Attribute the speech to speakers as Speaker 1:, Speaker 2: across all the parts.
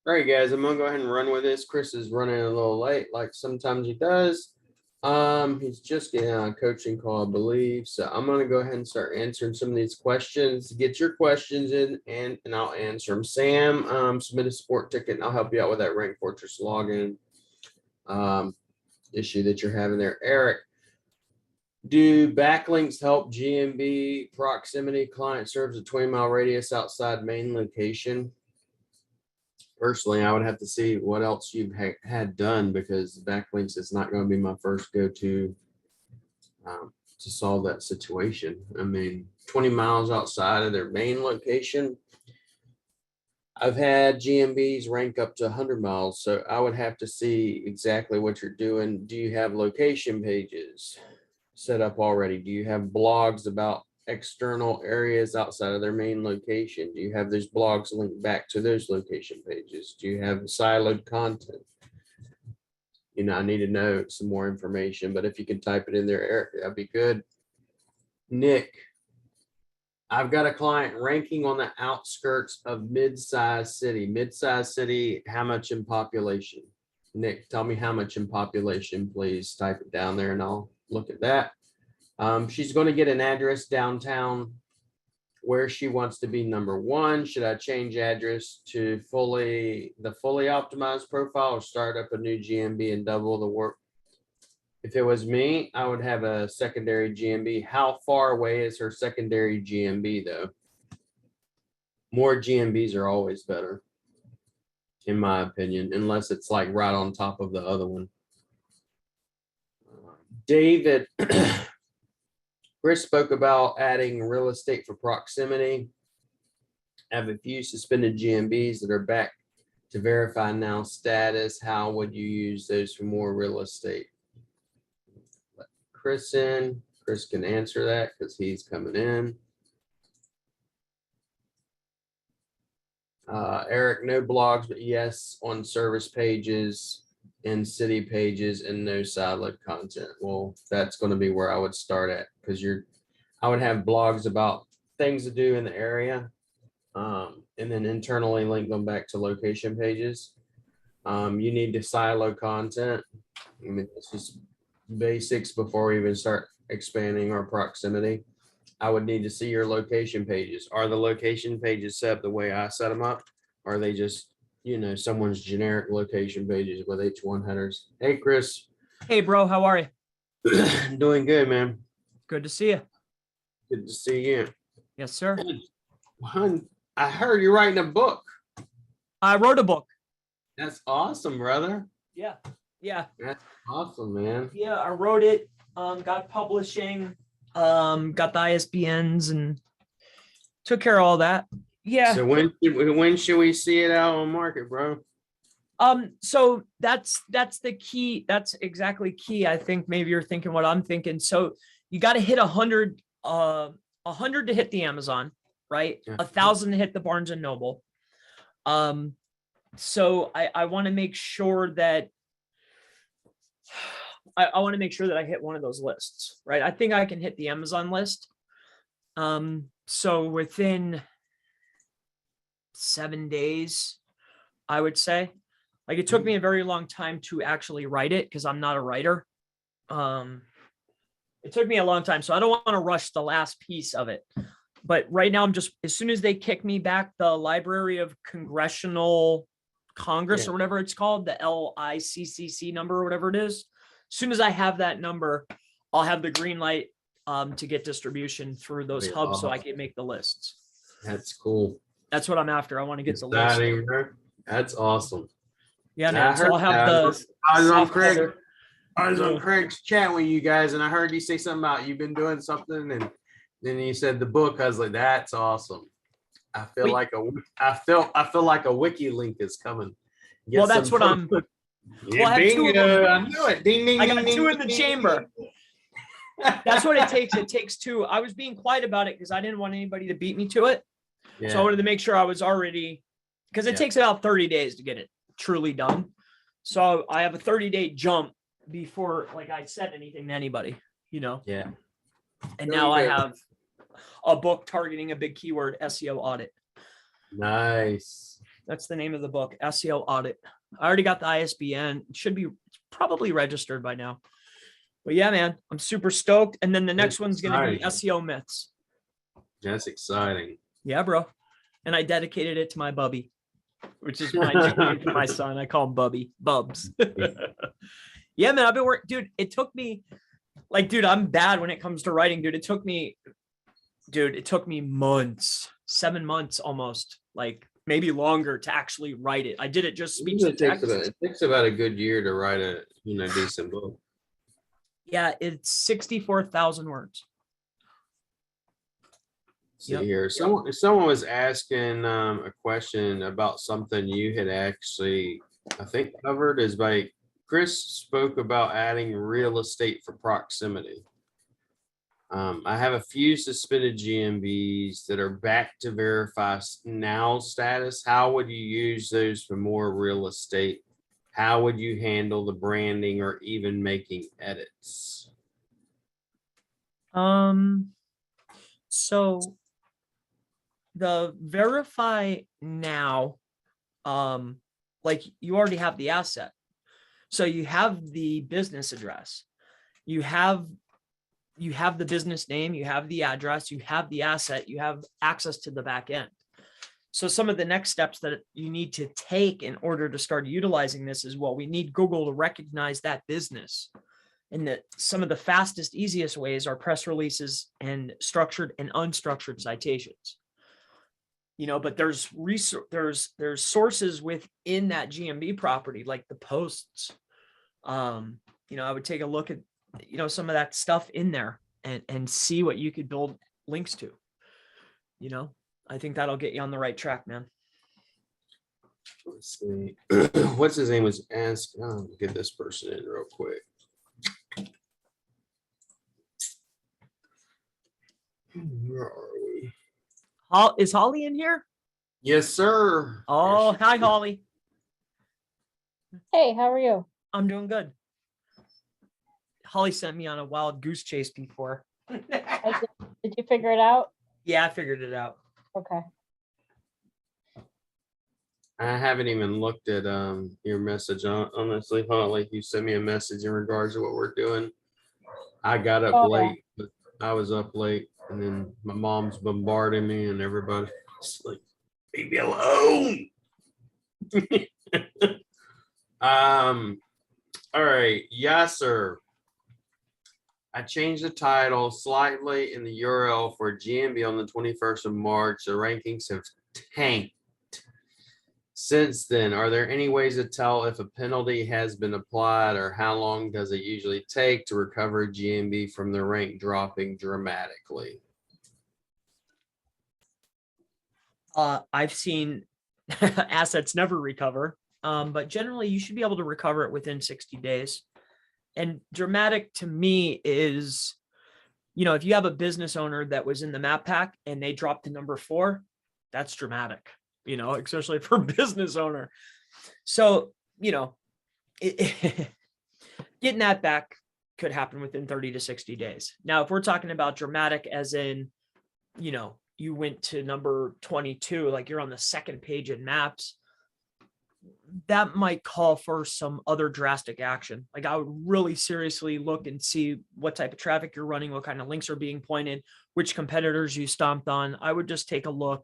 Speaker 1: All right, guys, I'm gonna go ahead and run with this. Chris is running a little late, like sometimes he does. He's just getting on a coaching call, I believe. So I'm gonna go ahead and start answering some of these questions. Get your questions in, and I'll answer them. Sam, submit a support ticket, and I'll help you out with that Rank Fortress login issue that you're having there. Eric, do backlinks help GMB proximity? Client serves a 20-mile radius outside main location. Personally, I would have to see what else you've had done, because backlinks is not going to be my first go-to to solve that situation. I mean, 20 miles outside of their main location. I've had GMBs rank up to 100 miles, so I would have to see exactly what you're doing. Do you have location pages set up already? Do you have blogs about external areas outside of their main location? Do you have those blogs linked back to those location pages? Do you have siloed content? I need to know some more information, but if you can type it in there, Eric, that'd be good. Nick, I've got a client ranking on the outskirts of mid-sized city. Mid-sized city, how much in population? Nick, tell me how much in population, please. Type it down there and I'll look at that. She's going to get an address downtown where she wants to be number one. Should I change address to the fully optimized profile, or start up a new GMB and double the work? If it was me, I would have a secondary GMB. How far away is her secondary GMB though? More GMBs are always better, in my opinion, unless it's like right on top of the other one. David, Chris spoke about adding real estate for proximity. I have a few suspended GMBs that are back to verify now status. How would you use those for more real estate? Let Chris in. Chris can answer that because he's coming in. Eric, no blogs, but yes on service pages and city pages, and no sideload content. Well, that's going to be where I would start at, because I would have blogs about things to do in the area, and then internally link them back to location pages. You need to silo content. I mean, this is basics before we even start expanding our proximity. I would need to see your location pages. Are the location pages set up the way I set them up? Or are they just, someone's generic location pages with H1 headers? Hey, Chris.
Speaker 2: Hey, bro. How are you?
Speaker 1: Doing good, man.
Speaker 2: Good to see you.
Speaker 1: Good to see you.
Speaker 2: Yes, sir.
Speaker 1: Hun, I heard you're writing a book.
Speaker 2: I wrote a book.
Speaker 1: That's awesome, brother.
Speaker 2: Yeah.
Speaker 1: That's awesome, man.
Speaker 2: Yeah, I wrote it. Got publishing. Got the ISBNs and took care of all that. Yeah.
Speaker 1: So when should we see it out on market, bro?
Speaker 2: So that's the key. That's exactly key. I think maybe you're thinking what I'm thinking. So you got to hit 100 to hit the Amazon, right? 1,000 to hit the Barnes and Noble. So I want to make sure that I want to make sure that I hit one of those lists, right? I think I can hit the Amazon list. So within 7 days, I would say. Like, it took me a very long time to actually write it because I'm not a writer. It took me a long time, so I don't want to rush the last piece of it. But right now, I'm just, as soon as they kick me back the Library of Congressional Congress or whatever it's called, the LICCC number or whatever it is, as soon as I have that number, I'll have the green light to get distribution through those hubs so I can make the lists.
Speaker 1: That's cool.
Speaker 2: That's what I'm after. I want to get the list.
Speaker 1: That's awesome.
Speaker 2: Yeah, man. So I'll have
Speaker 1: I was on Craig's chat with you guys, and I heard you say something about you've been doing something, and then you said the book. I was like, that's awesome. I feel like a wiki link is coming.
Speaker 2: Well, that's what I'm.
Speaker 1: Yeah, well, bingo. I knew it. Ding, ding,
Speaker 2: I got
Speaker 1: ding,
Speaker 2: two
Speaker 1: ding,
Speaker 2: in the
Speaker 1: ding,
Speaker 2: chamber.
Speaker 1: Ding.
Speaker 2: That's what it takes. It takes two. I was being quiet about it because I didn't want anybody to beat me to it. Yeah. So I wanted to make sure I was already, because it takes about 30 days to get it truly done. So I have a 30-day jump before I said anything to anybody,
Speaker 1: Yeah.
Speaker 2: And now I have a book targeting a big keyword, SEO audit.
Speaker 1: Nice.
Speaker 2: That's the name of the book, SEO Audit. I already got the ISBN. It should be probably registered by now. But yeah, man, I'm super stoked. And then the next one's going to be SEO Myths.
Speaker 1: That's exciting.
Speaker 2: Yeah, bro. And I dedicated it to my bubby, which is my nickname for my son. I call him Bubby, Bubs. Yeah, man, I've been working, dude. It took me like, dude, I'm bad when it comes to writing, dude. It took me months, 7 months almost, like maybe longer to actually write it. I did it just speech to text.
Speaker 1: It takes about a good year to write a decent book.
Speaker 2: Yeah, it's 64,000 words.
Speaker 1: See here, someone was asking a question about something you had actually, I think, covered. Is by Chris spoke about adding real estate for proximity. I have a few suspended GMBs that are back to verify now status. How would you use those for more real estate? How would you handle the branding or even making edits?
Speaker 2: So the verify now, like you already have the asset. So you have the business address, you have the business name, you have the address, you have the asset, you have access to the back end. So some of the next steps that you need to take in order to start utilizing this is, well, we need Google to recognize that business. And that some of the fastest, easiest ways are press releases and structured and unstructured citations. But there's sources within that GMB property, like the posts. I would take a look at, some of that stuff in there and see what you could build links to. I think that'll get you on the right track, man.
Speaker 1: Let's see. What's his name was asked. Get this person in real quick. Where are we?
Speaker 2: Is Holly in here?
Speaker 1: Yes, sir.
Speaker 2: Oh, hi, Holly.
Speaker 3: Hey, how are you?
Speaker 2: I'm doing good. Holly sent me on a wild goose chase before.
Speaker 3: Did you figure it out?
Speaker 2: Yeah, I figured it out.
Speaker 3: Okay.
Speaker 1: I haven't even looked at your message, honestly. Like you sent me a message in regards to what we're doing. I got up late, but I was up late, and then my mom's bombarding me, and everybody's like, "Leave me alone." All right, yes, sir. I changed the title slightly in the URL for GMB on the 21st of March. The rankings have tanked since then. Are there any ways to tell if a penalty has been applied, or how long does it usually take to recover GMB from the rank dropping dramatically?
Speaker 2: I've seen assets never recover, but generally you should be able to recover it within 60 days. And dramatic to me is, if you have a business owner that was in the map pack and they dropped to number 4, that's dramatic, especially for a business owner. So, getting that back could happen within 30 to 60 days. Now, if we're talking about dramatic as in, you went to number 22, like you're on the second page in maps, that might call for some other drastic action. Like I would really seriously look and see what type of traffic you're running, what kind of links are being pointed, which competitors you stomped on. I would just take a look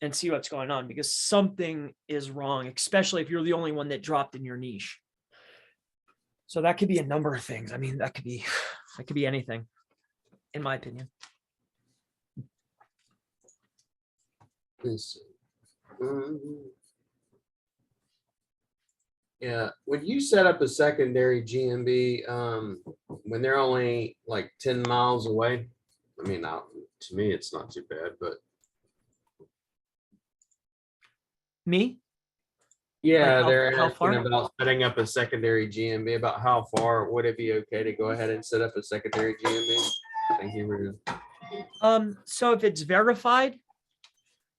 Speaker 2: and see what's going on, because something is wrong, especially if you're the only one that dropped in your niche. So that could be a number of things. I mean, that could be anything, in my opinion.
Speaker 1: Yeah, when you set up a secondary GMB, when they're only like 10 miles away, I mean, to me, it's not too bad, but.
Speaker 2: Me?
Speaker 1: Yeah,
Speaker 2: Like
Speaker 1: they're
Speaker 2: how
Speaker 1: asking
Speaker 2: far?
Speaker 1: about setting up a secondary GMB. About how far would it be okay to go ahead and set up a secondary GMB? Thank you, Ruth.
Speaker 2: So if it's verified,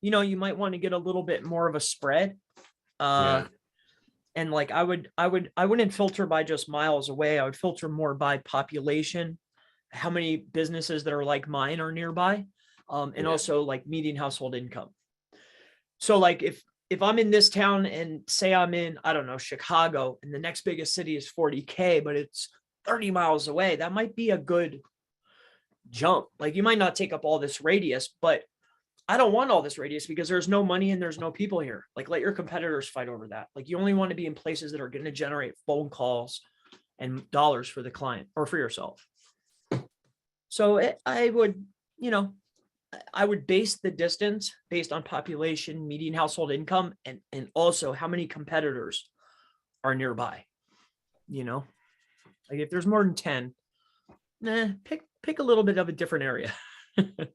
Speaker 2: you might want to get a little bit more of a spread.
Speaker 1: Yeah.
Speaker 2: And like I wouldn't filter by just miles away. I would filter more by population, how many businesses that are like mine are nearby, and also like median household income. So like if I'm in this town and say I'm in, I don't know, Chicago, and the next biggest city is 40K, but it's 30 miles away, that might be a good jump. Like you might not take up all this radius, but I don't want all this radius because there's no money and there's no people here. Like let your competitors fight over that. Like you only want to be in places that are going to generate phone calls and dollars for the client or for yourself. So I would, I would base the distance based on population, median household income, and also how many competitors are nearby. Like if there's more than 10, pick a little bit of a different area.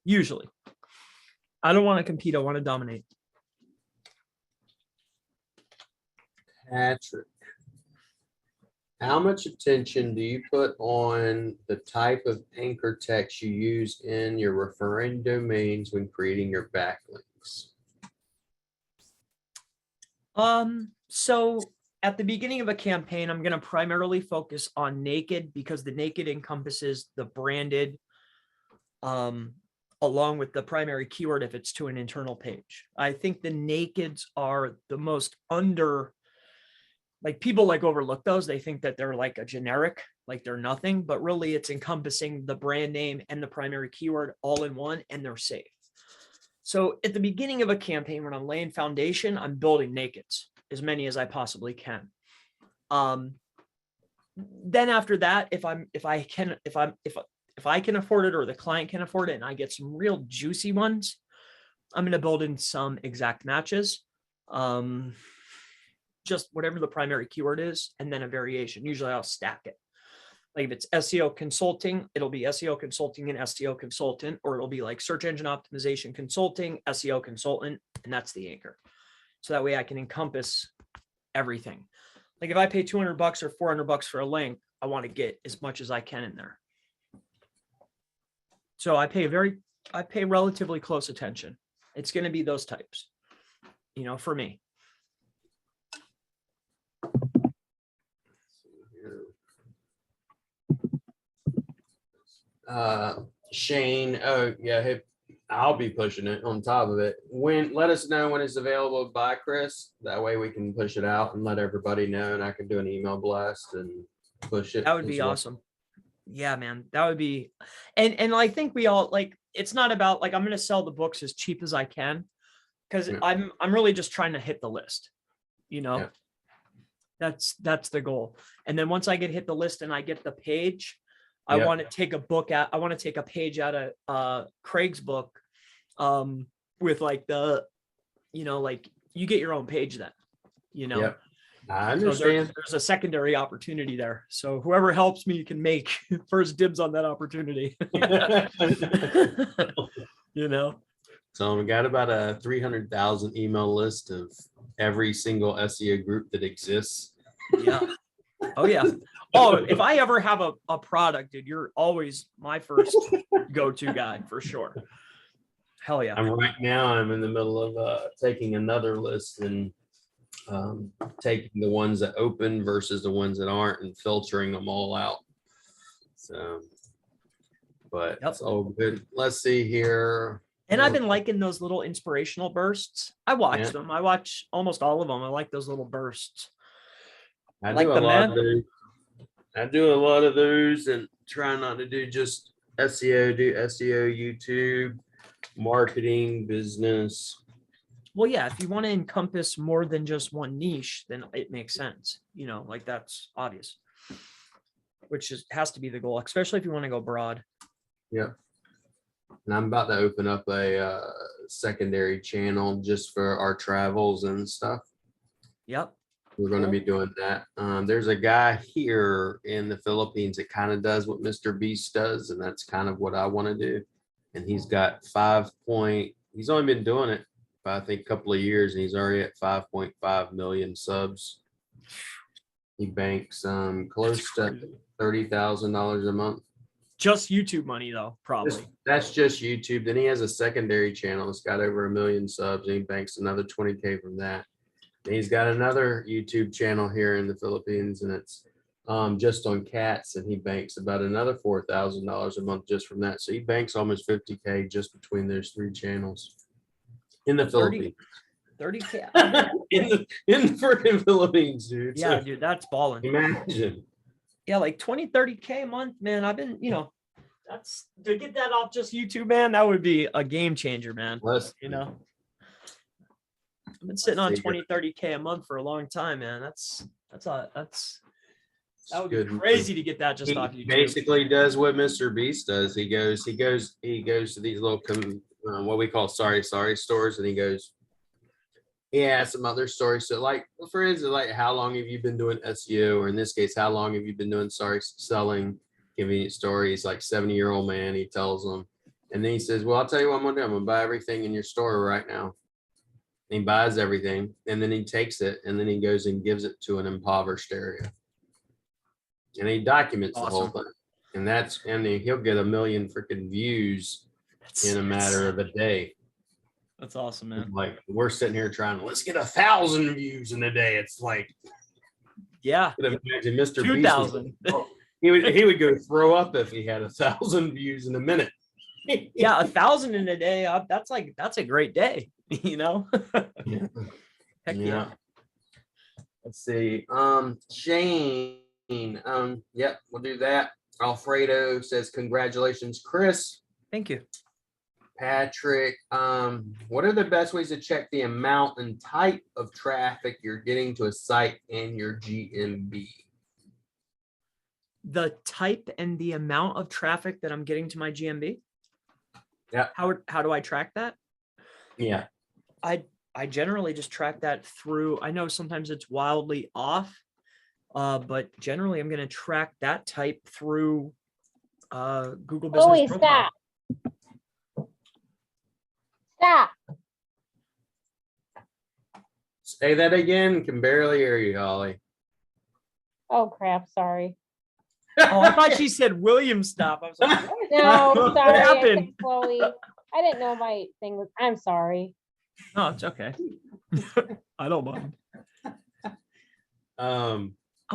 Speaker 2: Usually. I don't want to compete. I want to dominate.
Speaker 1: Patrick, how much attention do you put on the type of anchor text you use in your referring domains when creating your backlinks?
Speaker 2: So at the beginning of a campaign, I'm going to primarily focus on naked because the naked encompasses the branded, along with the primary keyword if it's to an internal page. I think the nakeds are the most like people like overlook those. They think that they're like a generic, like they're nothing, but really it's encompassing the brand name and the primary keyword all in one, and they're safe. So at the beginning of a campaign, when I'm laying foundation, I'm building nakeds, as many as I possibly can. Then after that, if I can afford it or the client can afford it and I get some real juicy ones, I'm going to build in some exact matches. Just whatever the primary keyword is, and then a variation. Usually I'll stack it. Like if it's SEO consulting, it'll be SEO consulting and SEO consultant, or it'll be like search engine optimization consulting, SEO consultant, and that's the anchor. So that way I can encompass everything. Like if I pay $200 or $400 for a link, I want to get as much as I can in there. So I pay relatively close attention. It's going to be those types, for me.
Speaker 1: Shane, oh yeah, hey, I'll be pushing it on top of it. Let us know when it's available by Chris. That way we can push it out and let everybody know, and I can do an email blast and push it.
Speaker 2: That would be awesome. Yeah, man, that would be, and I think we all like, it's not about like, I'm going to sell the books as cheap as I can. Cause I'm really just trying to hit the list,
Speaker 1: Yeah.
Speaker 2: That's the goal. And then once I hit the list and I get the page, I want to take a page out of Craig's book, with like the, like you get your own page then,
Speaker 1: I understand.
Speaker 2: So there's a secondary opportunity there. So whoever helps me can make first dibs on that opportunity.
Speaker 1: So we got about a 300,000 email list of every single SEO group that exists.
Speaker 2: Yeah. Oh yeah. Oh, if I ever have a product, dude, you're always my first go-to guy for sure. Hell yeah.
Speaker 1: I'm in the middle of taking another list and taking the ones that open versus the ones that aren't and filtering them all out. So, but it's all good. Let's see here.
Speaker 2: And I've been liking those little inspirational bursts. I watch them. I watch almost all of them. I like those little bursts.
Speaker 1: I do a lot of those and try not to do just SEO, do SEO, YouTube, marketing, business.
Speaker 2: Well, yeah, if you want to encompass more than just one niche, then it makes sense. Like that's obvious, which has to be the goal, especially if you want to go broad.
Speaker 1: Yeah. And I'm about to open up a secondary channel just for our travels and stuff.
Speaker 2: Yep.
Speaker 1: We're going to be doing that. There's a guy here in the Philippines that kind of does what Mr. Beast does, and that's kind of what I want to do. And he's got he's only been doing it for, I think, a couple of years, and he's already at 5.5 million subs. He banks close to $30,000 a month.
Speaker 2: Just YouTube money, though, probably.
Speaker 1: That's just YouTube. Then he has a secondary channel. It's got over 1 million subs, and he banks another 20K from that. And he's got another YouTube channel here in the Philippines, and it's just on cats, and he banks about another $4,000 a month just from that. So he banks almost 50K just between those 3 channels in the Philippines.
Speaker 2: 30K.
Speaker 1: in the freaking Philippines, dude.
Speaker 2: Yeah,
Speaker 1: So
Speaker 2: dude, that's balling.
Speaker 1: imagine.
Speaker 2: Yeah, like 20, 30K a month, man. I've been, that's to get that off just YouTube, man. That would be a game changer, man.
Speaker 1: Let's
Speaker 2: I've been sitting on
Speaker 1: see here.
Speaker 2: 20, 30K a month for a long time, man. That would be
Speaker 1: Good.
Speaker 2: crazy to get that just
Speaker 1: He
Speaker 2: off YouTube.
Speaker 1: basically does what Mr. Beast does. He goes to these little what we call sorry stores, and he goes, he has some other stories. So like, for instance, like, how long have you been doing SEO? Or in this case, how long have you been doing selling convenience stories? Like 70-year-old man, he tells them. And then he says, well, I'll tell you what I'm gonna do. I'm gonna buy everything in your store right now. And he buys everything, and then he takes it, and then he goes and gives it to an impoverished area. And he documents the whole
Speaker 2: Awesome.
Speaker 1: thing. And he'll get 1 million freaking views in a matter of a day.
Speaker 2: That's awesome, man.
Speaker 1: Like, we're sitting here trying to, let's get 1,000 views in a day. It's like,
Speaker 2: Yeah.
Speaker 1: imagine Mr.
Speaker 2: 2,000.
Speaker 1: Beast. He would go throw up if he had 1,000 views in a minute.
Speaker 2: Yeah, 1,000 in a day. That's a great day,
Speaker 1: Yeah.
Speaker 2: Heck yeah.
Speaker 1: Let's see. Shane. Yep, we'll do that. Alfredo says, congratulations, Chris.
Speaker 2: Thank you.
Speaker 1: Patrick, what are the best ways to check the amount and type of traffic you're getting to a site and your GMB?
Speaker 2: The type and the amount of traffic that I'm getting to my GMB.
Speaker 1: Yeah.
Speaker 2: How do I track that?
Speaker 1: Yeah.
Speaker 2: I generally just track that through. I know sometimes it's wildly off, but generally I'm going to track that type through Google Business
Speaker 3: Chloe,
Speaker 2: Profile.
Speaker 3: Stop.
Speaker 1: Say that again. Can barely hear you, Holly.
Speaker 3: Oh crap, sorry.
Speaker 2: Oh, I thought she said William stop. I was like, what?
Speaker 3: No,
Speaker 2: What
Speaker 3: sorry. I said
Speaker 2: happened?
Speaker 3: Chloe. I didn't know my thing was, I'm sorry.
Speaker 2: No, it's okay. I don't mind. Oh,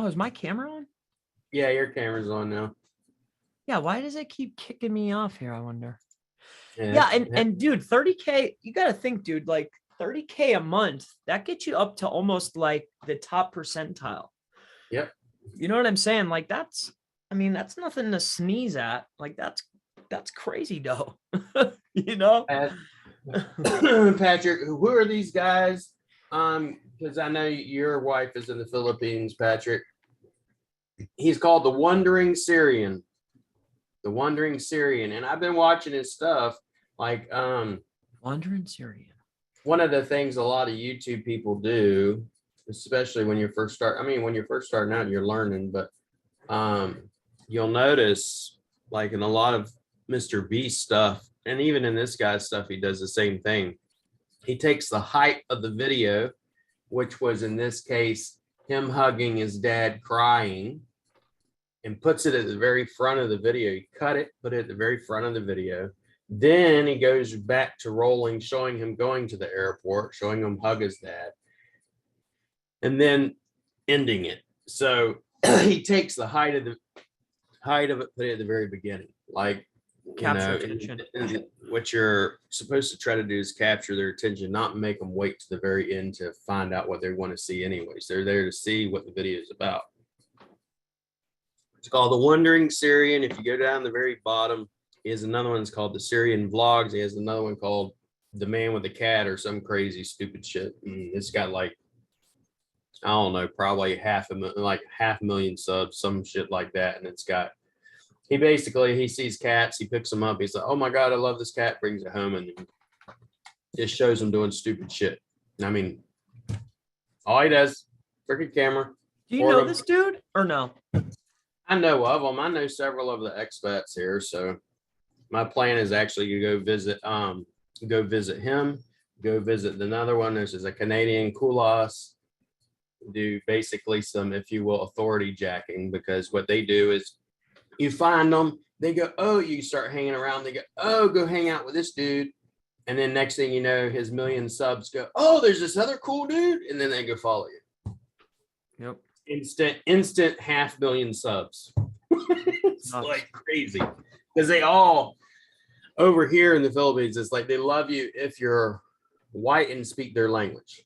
Speaker 2: is my camera on?
Speaker 1: Yeah, your camera's on now.
Speaker 2: Yeah, why does it keep kicking me off here? I wonder. Yeah, and dude, 30K, you got to think, dude, like 30K a month, that gets you up to almost like the top percentile.
Speaker 1: Yep.
Speaker 2: You know what I'm saying? Like that's nothing to sneeze at. Like that's crazy dough. You know?
Speaker 1: Patrick, who are these guys? Because I know your wife is in the Philippines, Patrick. He's called the Wandering Syrian. The Wandering Syrian. And I've been watching his stuff. Like
Speaker 2: Wandering Syrian.
Speaker 1: One of the things a lot of YouTube people do, especially when you first start, when you're first starting out, you're learning, but you'll notice, like, in a lot of Mr. Beast stuff, and even in this guy's stuff, he does the same thing. He takes the height of the video, which was in this case him hugging his dad crying, and puts it at the very front of the video. He cut it, put it at the very front of the video. Then he goes back to rolling, showing him going to the airport, showing him hug his dad, and then ending it. So he takes the height of it, put it at the very beginning. Like,
Speaker 2: Capture attention.
Speaker 1: What you're supposed to try to do is capture their attention, not make them wait to the very end to find out what they want to see anyways. They're there to see what the video is about. It's called The Wandering Syrian. If you go down the very bottom, he has another one. It's called The Syrian Vlogs. He has another one called The Man with the Cat, or some crazy stupid shit. And it's got like, I don't know, probably half a million subs, some shit like that. And it's got, he sees cats, he picks them up. He's like, oh my God, I love this cat, brings it home, and just shows him doing stupid shit. All he does, freaking camera.
Speaker 2: Do you know this dude or no?
Speaker 1: I know of them. I know several of the expats here. So my plan is actually to go visit him, go visit another one. This is a Canadian Kulas, do basically some, if you will, authority jacking, because what they do is you find them, they go, oh, you start hanging around, they go, oh, go hang out with this dude. And then next thing you know, his million subs go, oh, there's this other cool dude. And then they go follow you.
Speaker 2: Yep.
Speaker 1: Instant 500,000 subs. It's like crazy. Because they all over here in the Philippines, it's like they love you if you're white and speak their language.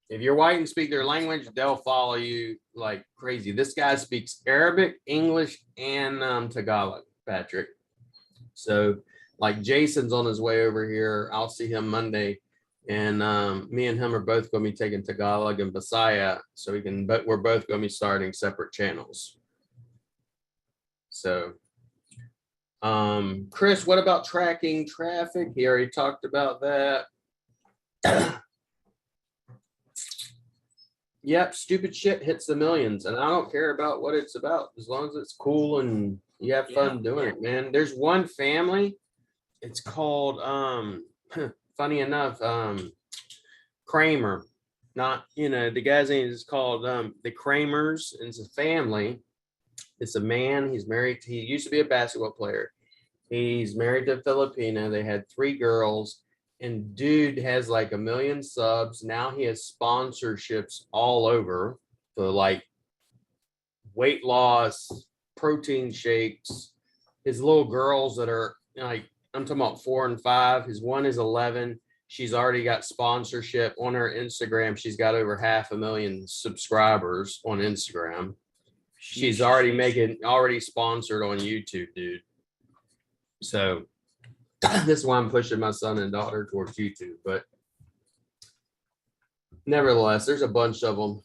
Speaker 1: If you're white and speak their language, they'll follow you like crazy. This guy speaks Arabic, English, and Tagalog, Patrick. So like Jason's on his way over here. I'll see him Monday. And me and him are both going to be taking Tagalog and Bisaya. So we're both going to be starting separate channels. So Chris, what about tracking traffic? He already talked about that. Yep, stupid shit hits the millions, and I don't care about what it's about as long as it's cool and you have fun doing it, man. There's one family, it's called funny enough, Kramer. Not, the guy's name is called the Kramers, and it's a family. It's a man, he's married, he used to be a basketball player. He's married to a Filipino. They had 3 girls. And dude has like 1 million subs. Now he has sponsorships all over for like weight loss, protein shakes. His little girls that are like, I'm talking about 4 and 5. His one is 11. She's already got sponsorship on her Instagram. She's got over 500,000 subscribers on Instagram. She's already sponsored on YouTube, dude. So this is why I'm pushing my son and daughter towards YouTube, but nevertheless, there's a bunch of them.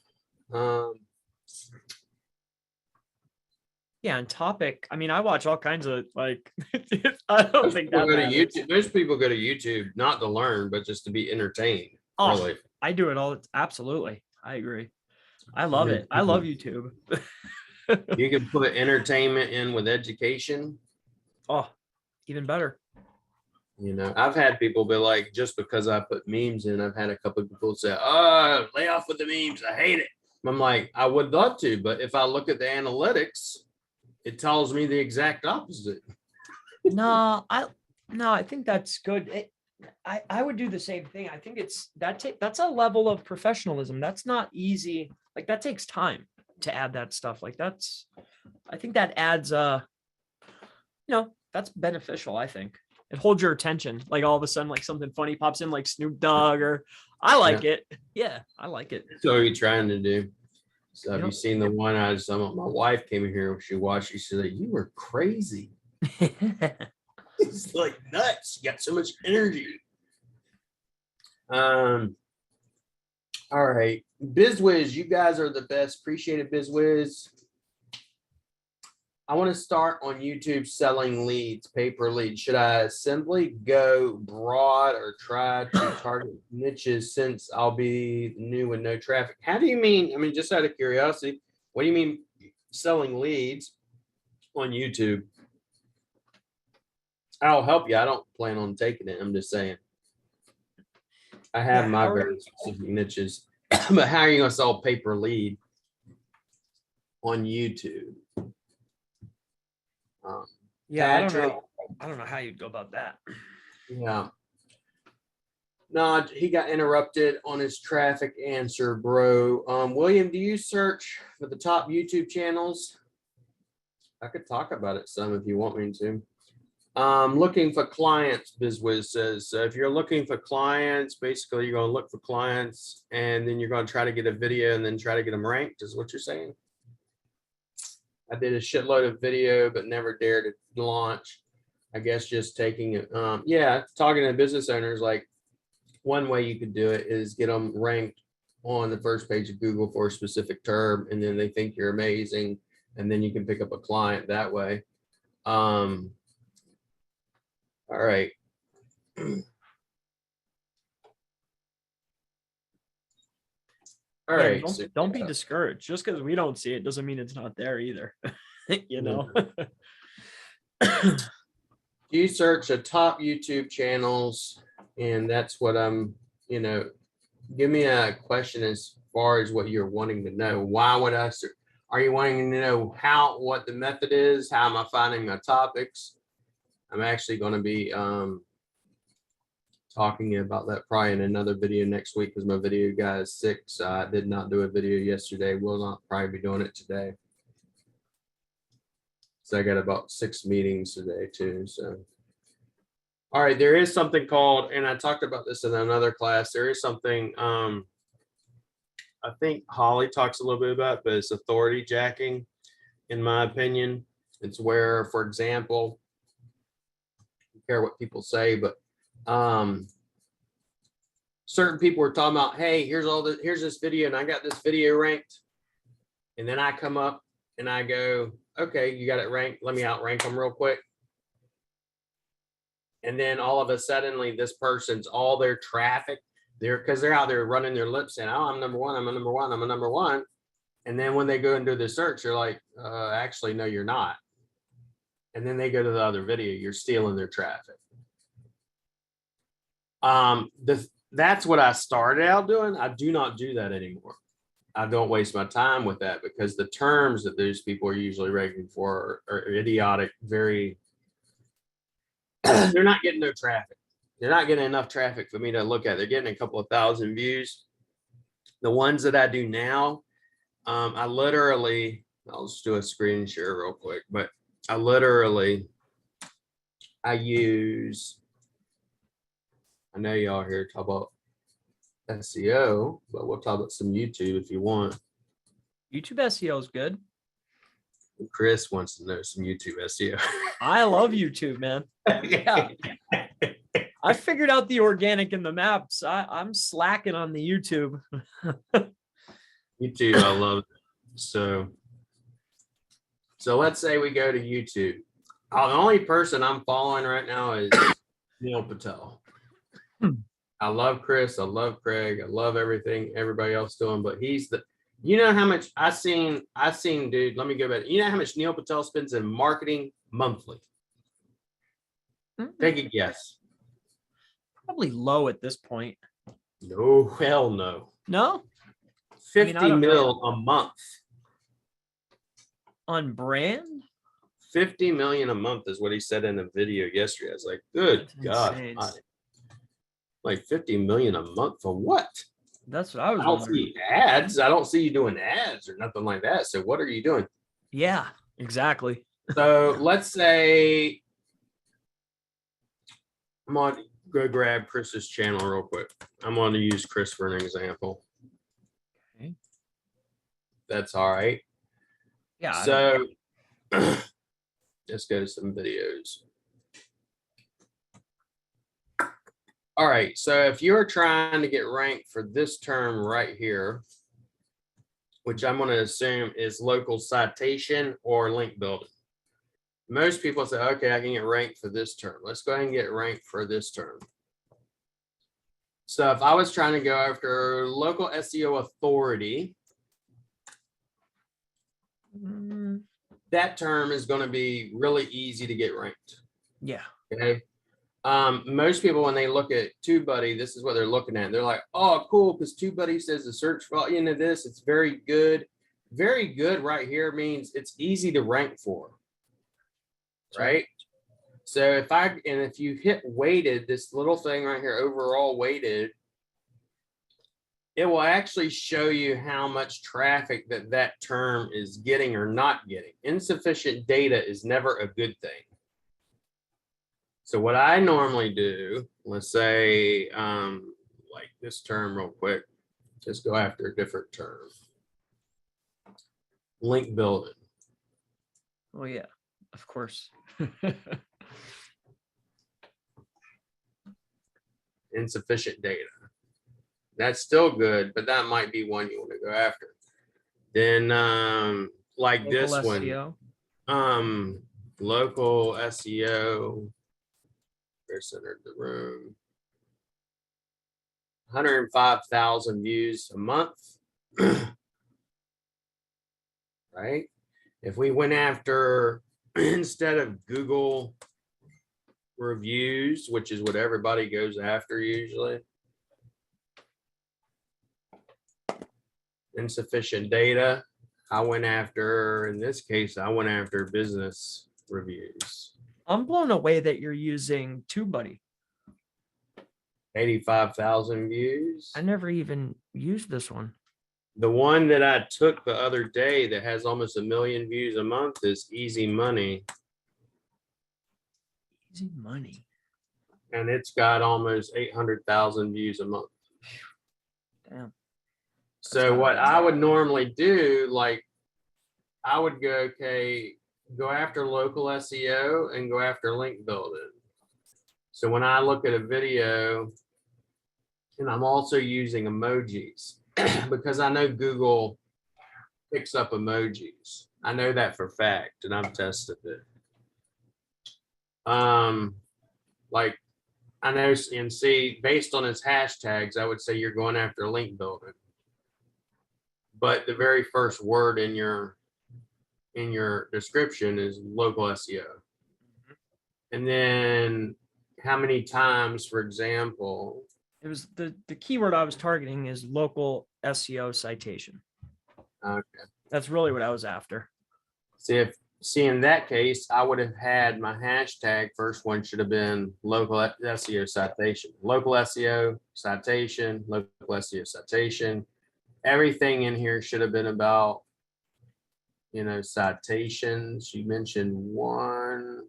Speaker 2: Yeah, and topic. I mean, I watch all kinds of like. I don't think that
Speaker 1: go to YouTube. Most people go to YouTube not to learn, but just to be entertained.
Speaker 2: Oh,
Speaker 1: really.
Speaker 2: I do it all. Absolutely, I agree. I love it. I love YouTube.
Speaker 1: You can put entertainment in with education.
Speaker 2: Oh, even better.
Speaker 1: I've had people be like, just because I put memes in, I've had a couple of people say, lay off with the memes. I hate it. I'm like, I would love to, but if I look at the analytics, it tells me the exact opposite.
Speaker 2: No, I think that's good. I would do the same thing. I think that's a level of professionalism. That's not easy. Like that takes time to add that stuff. Like I think that adds, that's beneficial. I think it holds your attention. Like all of a sudden, like something funny pops in, like Snoop Dogg, or I like it. Yeah, I like it.
Speaker 1: So what are you trying to do? So have you seen the one my wife came in here, she watched, she said, you were crazy. It's like nuts. You got so much energy. All right. BizWiz, you guys are the best. Appreciate it, BizWiz. I want to start on YouTube selling leads, pay-per lead. Should I simply go broad or try to target niches since I'll be new with no traffic? How do you mean? I mean, just out of curiosity, what do you mean selling leads on YouTube? I'll help you. I don't plan on taking it. I'm just saying. I have my very specific niches, but how are you going to sell pay-per lead on YouTube?
Speaker 2: Yeah,
Speaker 1: Patrick,
Speaker 2: I don't know how you'd go about that.
Speaker 1: Yeah. No, he got interrupted on his traffic answer, bro. William, do you search for the top YouTube channels? I could talk about it some if you want me to. Looking for clients, BizWiz says. So if you're looking for clients, basically you're going to look for clients and then you're going to try to get a video and then try to get them ranked, is what you're saying? I did a shitload of video, but never dared to launch. I guess just taking it. Talking to business owners, like one way you could do it is get them ranked on the first page of Google for a specific term, and then they think you're amazing, and then you can pick up a client that way. All right. All right.
Speaker 2: Don't be discouraged. Just because we don't see it doesn't mean it's not there either. Do
Speaker 1: you search the top YouTube channels? And that's what I'm, give me a question as far as what you're wanting to know. Why would I search? Are you wanting to know what the method is? How am I finding my topics? I'm actually going to be talking about that probably in another video next week because my video guy is sick. So I did not do a video yesterday. Will not probably be doing it today. So I got about 6 meetings today too. So, All right, there is something called, and I talked about this in another class. There is something I think Holly talks a little bit about, but it's authority jacking, in my opinion. It's where, for example, I don't care what people say, but certain people were talking about, hey, here's this video, and I got this video ranked. And then I come up and I go, okay, you got it ranked. Let me outrank them real quick. And then all of a sudden, this person's all their traffic there, because they're out there running their lips saying, oh, I'm number one, I'm a number one, I'm a number one. And then when they go and do the search, they're like, actually, no, you're not. And then they go to the other video, you're stealing their traffic. That's what I started out doing. I do not do that anymore. I don't waste my time with that, because the terms that those people are usually ranking for are idiotic, very, they're not getting no traffic. They're not getting enough traffic for me to look at. They're getting a couple of thousand views. The ones that I do now, I'll just do a screen share real quick, but I use, I know y'all here talk about SEO, but we'll talk about some YouTube if you want.
Speaker 2: YouTube SEO is good.
Speaker 1: Chris wants to know some YouTube SEO.
Speaker 2: I love YouTube, man. Yeah. I figured out the organic and the maps. I'm slacking on the YouTube.
Speaker 1: YouTube, I love it. So let's say we go to YouTube. The only person I'm following right now is Neil Patel. I love Chris. I love Craig. I love everything everybody else doing, but he's the, you know how much I seen, dude, let me go back. You know how much Neil Patel spends in marketing monthly? Take a guess.
Speaker 2: Probably low at this point.
Speaker 1: No, hell no.
Speaker 2: No?
Speaker 1: 50 mil a month.
Speaker 2: On brand?
Speaker 1: 50 million a month is what he said in a video yesterday. I was like, good
Speaker 2: That's
Speaker 1: God.
Speaker 2: insane.
Speaker 1: Like 50 million a month for what?
Speaker 2: That's what I was
Speaker 1: I don't
Speaker 2: wondering.
Speaker 1: see ads. I don't see you doing ads or nothing like that. So what are you doing?
Speaker 2: Yeah, exactly.
Speaker 1: So let's say I'm going to go grab Chris's channel real quick. I'm going to use Chris for an example.
Speaker 2: Okay.
Speaker 1: That's all right.
Speaker 2: Yeah.
Speaker 1: So let's go to some videos. All right. So if you're trying to get ranked for this term right here, which I'm going to assume is local citation or link building. Most people say, okay, I can get ranked for this term. Let's go ahead and get ranked for this term. So if I was trying to go after local SEO authority, that term is going to be really easy to get ranked.
Speaker 2: Yeah.
Speaker 1: Okay. Most people, when they look at TubeBuddy, this is what they're looking at. They're like, oh, cool, because TubeBuddy says the search volume of this, it's very good. Very good right here means it's easy to rank for. Right? So if you hit weighted, this little thing right here, overall weighted, it will actually show you how much traffic that term is getting or not getting. Insufficient data is never a good thing. So what I normally do, let's say like this term real quick, just go after a different term. Link building.
Speaker 2: Oh yeah, of course.
Speaker 1: Insufficient data. That's still good, but that might be one you want to go after. Then like
Speaker 2: Local
Speaker 1: this
Speaker 2: SEO.
Speaker 1: one, local SEO. Chris entered the room. 105,000 views a month. Right? If we went after, instead of Google reviews, which is what everybody goes after usually, insufficient data, I went after, in this case, I went after business reviews.
Speaker 2: I'm blown away that you're using TubeBuddy.
Speaker 1: 85,000 views.
Speaker 2: I never even used this one.
Speaker 1: The one that I took the other day that has almost 1 million views a month is Easy Money.
Speaker 2: Easy Money.
Speaker 1: and it's got almost 800,000 views a month.
Speaker 2: Damn.
Speaker 1: So
Speaker 2: not
Speaker 1: what
Speaker 2: bad.
Speaker 1: I would normally do, like, I would go, okay, go after local SEO and go after link building. So when I look at a video, and I'm also using emojis because I know Google picks up emojis. I know that for fact, and I've tested it. Like I know, and see, based on its hashtags, I would say you're going after link building. But the very first word in your description is local SEO. And then how many times, for example,
Speaker 2: It was the keyword I was targeting is local SEO citation.
Speaker 1: okay.
Speaker 2: That's really what I was after.
Speaker 1: See, in that case, I would have had my hashtag, first one should have been local SEO citation, local SEO citation, local SEO citation. Everything in here should have been about, citations. You mentioned one,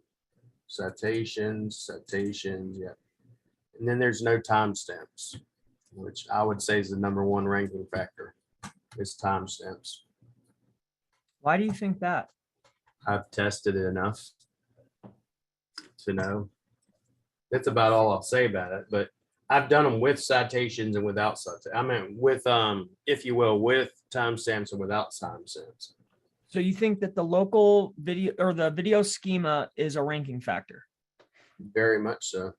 Speaker 1: citations, yeah. And then there's no timestamps, which I would say is the number one ranking factor, is timestamps.
Speaker 2: Why do you think that?
Speaker 1: I've tested it enough to know. That's about all I'll say about it, but I've done them with citations and without citations. I mean, with, if you will, with timestamps and without timestamps.
Speaker 2: So you think that the local video or the video schema is a ranking factor?
Speaker 1: Very much so.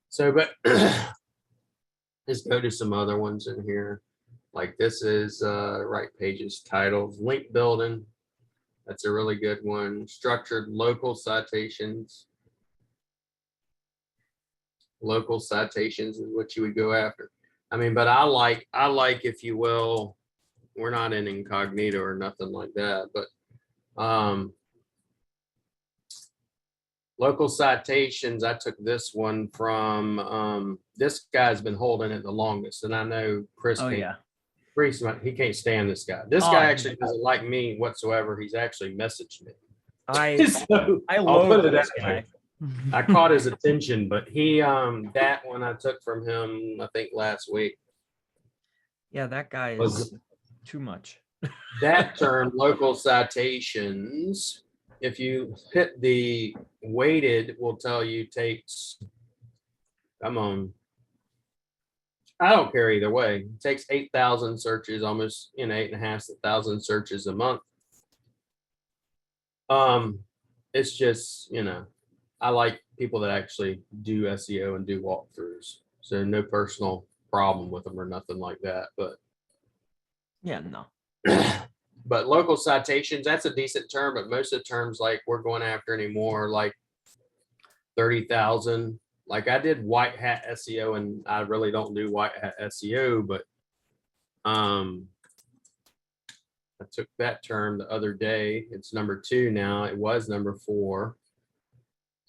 Speaker 1: So, but let's go to some other ones in here. Like this is right pages, titles, link building. That's a really good one. Structured local citations. Local citations is what you would go after. I mean, but I like, if you will, we're not in incognito or nothing like that, but local citations, I took this one from, this guy's been holding it the longest, and I know Chris
Speaker 2: Oh
Speaker 1: can't,
Speaker 2: yeah.
Speaker 1: he can't stand this guy. This
Speaker 2: Oh,
Speaker 1: guy actually doesn't like me whatsoever. He's actually messaged me.
Speaker 2: I
Speaker 1: So,
Speaker 2: I
Speaker 1: I'll
Speaker 2: loathe
Speaker 1: put it
Speaker 2: this
Speaker 1: that
Speaker 2: guy.
Speaker 1: way. I caught his attention, but he, that one I took from him, I think last week.
Speaker 2: Yeah, that guy
Speaker 1: Was-
Speaker 2: is too much.
Speaker 1: That term, local citations, if you hit the weighted, will tell you takes, come on. I don't care either way. It takes 8,000 searches, almost, 8,500 searches a month. It's just, I like people that actually do SEO and do walkthroughs. So no personal problem with them or nothing like that, but
Speaker 2: Yeah, no.
Speaker 1: but local citations, that's a decent term, but most of the terms like we're going after anymore, like 30,000. Like I did white hat SEO, and I really don't do white hat SEO, but I took that term the other day. It's number 2 now. It was number 4.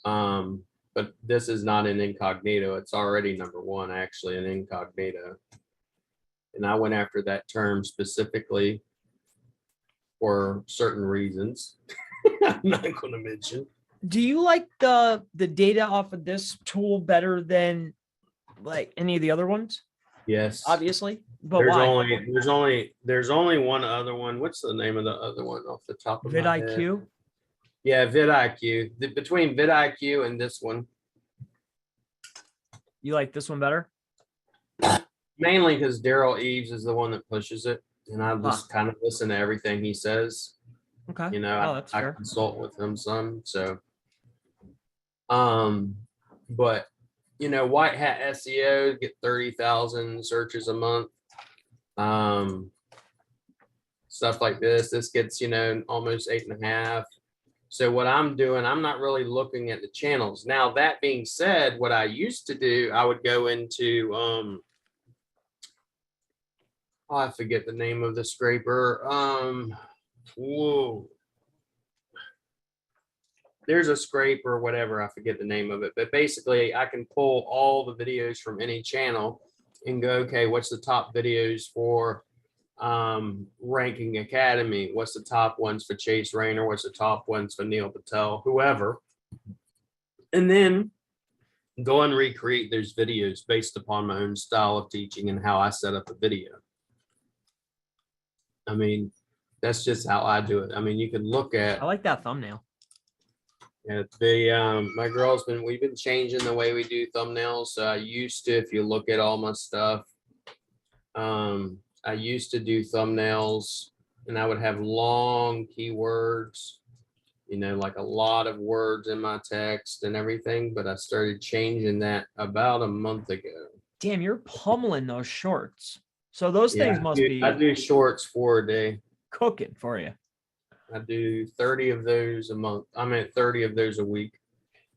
Speaker 1: But this is not in incognito. It's already number 1 actually in incognito. And I went after that term specifically for certain reasons. I'm not going to mention.
Speaker 2: Do you like the data off of this tool better than like any of the other ones?
Speaker 1: Yes.
Speaker 2: Obviously, but
Speaker 1: There's
Speaker 2: why?
Speaker 1: there's only one other one. What's the name of the other one off the top of my head?
Speaker 2: vidIQ.
Speaker 1: Yeah, vidIQ. Between vidIQ and this one,
Speaker 2: You like this one better?
Speaker 1: mainly because Daryl Eves is the one that pushes it, and I just kind of listen to everything he says.
Speaker 2: Okay. That's
Speaker 1: I
Speaker 2: fair.
Speaker 1: consult with him some. So, but white hat SEO get 30,000 searches a month. Stuff like this. This gets almost 8.5. So what I'm doing, I'm not really looking at the channels. Now that being said, what I used to do, I would go into I forget the name of the scraper. Whoa. There's a scraper or whatever, I forget the name of it, but basically I can pull all the videos from any channel and go, okay, what's the top videos for Ranking Academy? What's the top ones for Chase Rayner? What's the top ones for Neil Patel? Whoever. And then go and recreate those videos based upon my own style of teaching and how I set up a video. I mean, that's just how I do it. I mean, you can look at
Speaker 2: I like that thumbnail.
Speaker 1: my girl's we've been changing the way we do thumbnails. So I used to, if you look at all my stuff, I used to do thumbnails and I would have long keywords, you know, like a lot of words in my text and everything, but I started changing that about a month ago.
Speaker 2: Damn, you're pummeling those shorts. So those
Speaker 1: Yeah,
Speaker 2: things must be
Speaker 1: I do shorts 4 a day.
Speaker 2: cooking for you.
Speaker 1: I do 30 of those a month. I'm at 30 of those a week.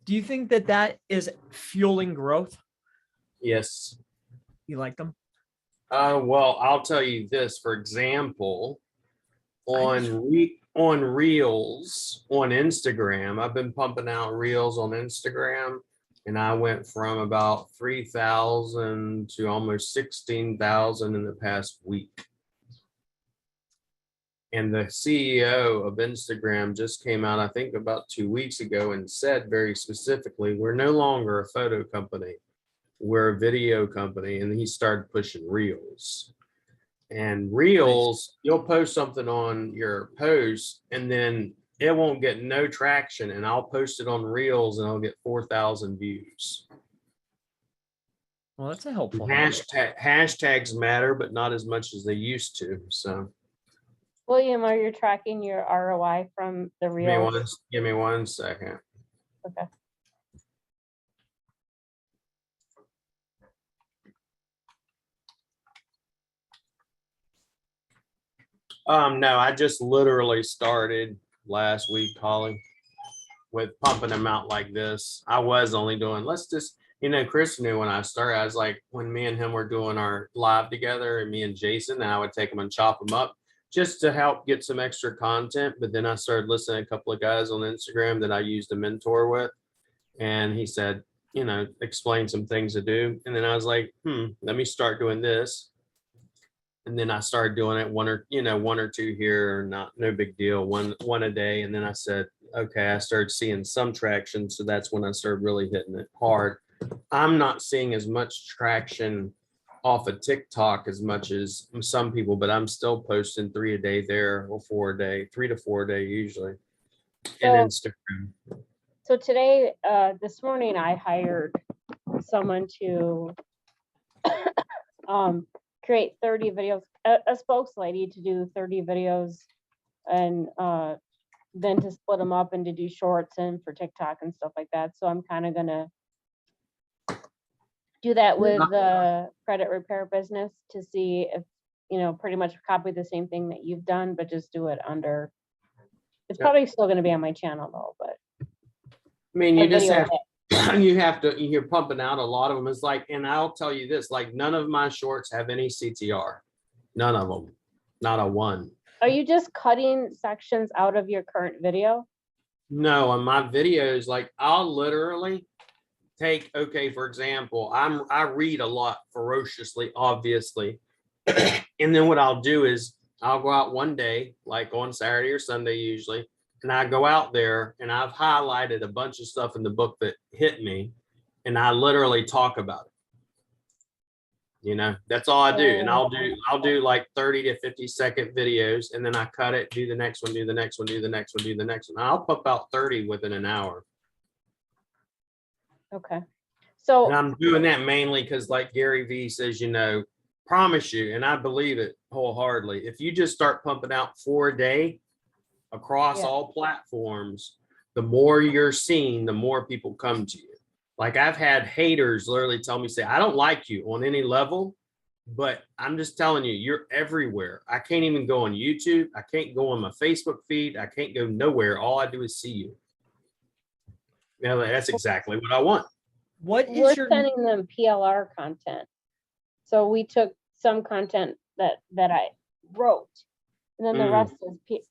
Speaker 2: Do you think that that is fueling growth?
Speaker 1: Yes.
Speaker 2: You like them?
Speaker 1: Well, I'll tell you this, for example,
Speaker 2: I just-
Speaker 1: on Reels on Instagram, I've been pumping out Reels on Instagram, and I went from about 3,000 to almost 16,000 in the past week. And the CEO of Instagram just came out, I think about 2 weeks ago, and said very specifically, we're no longer a photo company. We're a video company. And he started pushing Reels. And Reels, you'll post something on your post and then it won't get no traction. And I'll post it on Reels and I'll get 4,000 views.
Speaker 2: Well, that's a helpful habit.
Speaker 1: Hashtags matter, but not as much as they used to. So
Speaker 3: William, are you tracking your ROI from the Reels?
Speaker 1: give me 1 second.
Speaker 3: Okay.
Speaker 1: No, I just literally started last week, Holly, with pumping them out like this. I was only doing, Chris knew when I started, I was like, when me and him were doing our live together and me and Jason, and I would take them and chop them up just to help get some extra content. But then I started listening to a couple of guys on Instagram that I used to mentor with. And he said, explain some things to do. And then I was like, let me start doing this. And then I started doing it one or two here, no big deal, one a day. And then I said, okay, I started seeing some traction. So that's when I started really hitting it hard. I'm not seeing as much traction off of TikTok as much as some people, but I'm still posting 3 a day there, or 4 a day, 3 to 4 a day usually. And Instagram.
Speaker 3: So today, this morning, I hired someone to create 30 videos, a spokes lady to do 30 videos, and then to split them up and to do shorts and for TikTok and stuff like that. So I'm kind of gonna do that with the credit repair business to see if, pretty much copy the same thing that you've done, but just do it under. It's probably still going to be on my channel though, but.
Speaker 1: I mean, you're pumping out a lot of them. It's like, and I'll tell you this, like none of my shorts have any CTR. None of them. Not a one.
Speaker 3: Are you just cutting sections out of your current video?
Speaker 1: No, on my videos, like I'll literally take, for example, I read a lot ferociously, obviously. And then what I'll do is I'll go out one day, like on Saturday or Sunday usually, and I go out there and I've highlighted a bunch of stuff in the book that hit me, and I literally talk about it. That's all I do. And I'll do like 30 to 50-second videos, and then I cut it, do the next one, do the next one, do the next one, do the next one. I'll pump out 30 within an hour.
Speaker 3: Okay. So
Speaker 1: and I'm doing that mainly because, like Gary Vee says, promise you, and I believe it wholeheartedly, if you just start pumping out 4 a day across all platforms, the more you're seen, the more people come to you. Like I've had haters literally tell me, say, I don't like you on any level, but I'm just telling you, you're everywhere. I can't even go on YouTube. I can't go on my Facebook feed. I can't go nowhere. All I do is see you. That's exactly what I want.
Speaker 3: We're sending them PLR content. So we took some content that I wrote, and then the rest is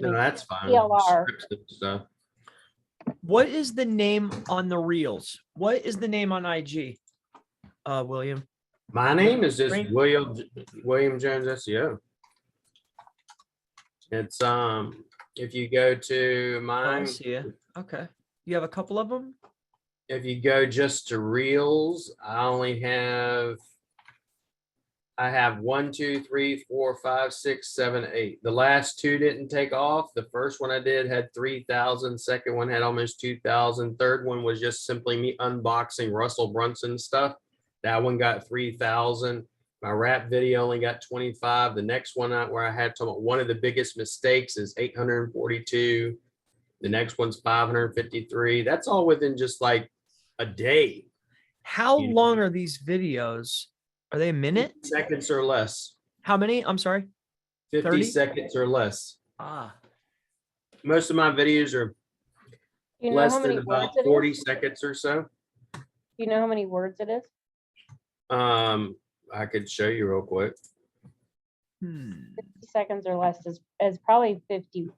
Speaker 1: that's fine.
Speaker 3: PLR
Speaker 1: stuff.
Speaker 2: What is the name on the Reels? What is the name on IG, William?
Speaker 1: My name is just William Jones SEO. It's if you go to mine.
Speaker 2: I see it. Okay. You have a couple of them?
Speaker 1: If you go just to reels, I have 1, 2, 3, 4, 5, 6, 7, 8. The last two didn't take off. The first one I did had 3,000. Second one had almost 2,000. Third one was just simply me unboxing Russell Brunson stuff. That one got 3,000. My rap video only got 25. The next one where I had one of the biggest mistakes is 842. The next one's 553. That's all within just like a day.
Speaker 2: How
Speaker 1: You know.
Speaker 2: long are these videos? Are they a minute?
Speaker 1: Seconds or less.
Speaker 2: How many? I'm sorry.
Speaker 1: 50
Speaker 2: 30?
Speaker 1: seconds or less.
Speaker 2: Ah,
Speaker 1: Most of my videos are
Speaker 3: You know
Speaker 1: less
Speaker 3: how
Speaker 1: than
Speaker 3: many
Speaker 1: about
Speaker 3: words it
Speaker 1: 40
Speaker 3: is?
Speaker 1: seconds or so.
Speaker 3: You know how many words it is?
Speaker 1: I could show you real quick.
Speaker 3: 50 seconds or less is probably 50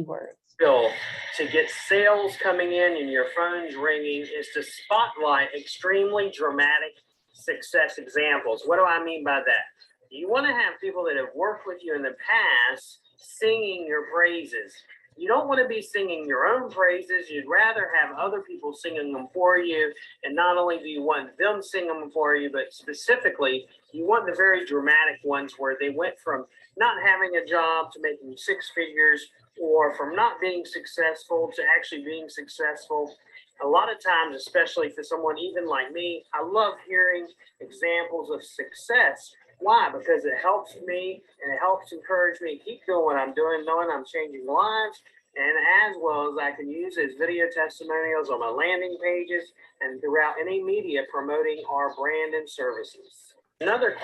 Speaker 3: words.
Speaker 4: Bill, to get sales coming in and your phone's ringing is to spotlight extremely dramatic success examples. What do I mean by that? You want to have people that have worked with you in the past singing your praises. You don't want to be singing your own praises. You'd rather have other people singing them for you. And not only do you want them singing them for you, but specifically, you want the very dramatic ones where they went from not having a job to making 6 figures, or from not being successful to actually being successful. A lot of times, especially for someone even like me, I love hearing examples of success. Why? Because it helps me and it helps encourage me to keep doing what I'm doing, knowing I'm changing lives, and as well as I can use as video testimonials on my landing pages and throughout any media promoting our brand and services. Another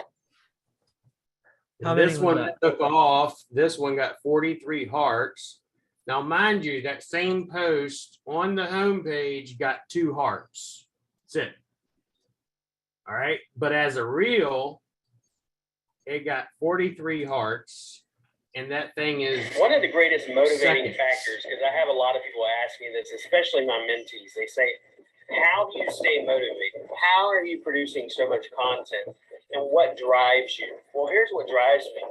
Speaker 2: How many
Speaker 1: This
Speaker 2: was
Speaker 1: one
Speaker 2: that?
Speaker 1: took off. This one got 43 hearts. Now, mind you, that same post on the homepage got 2 hearts. That's it. All right. But as a reel, it got 43 hearts. And that thing is
Speaker 4: one of the greatest motivating
Speaker 1: seconds.
Speaker 4: factors, because I have a lot of people ask me this, especially my mentees. They say, how do you stay motivated? How are you producing so much content? And what drives you? Well, here's what drives me.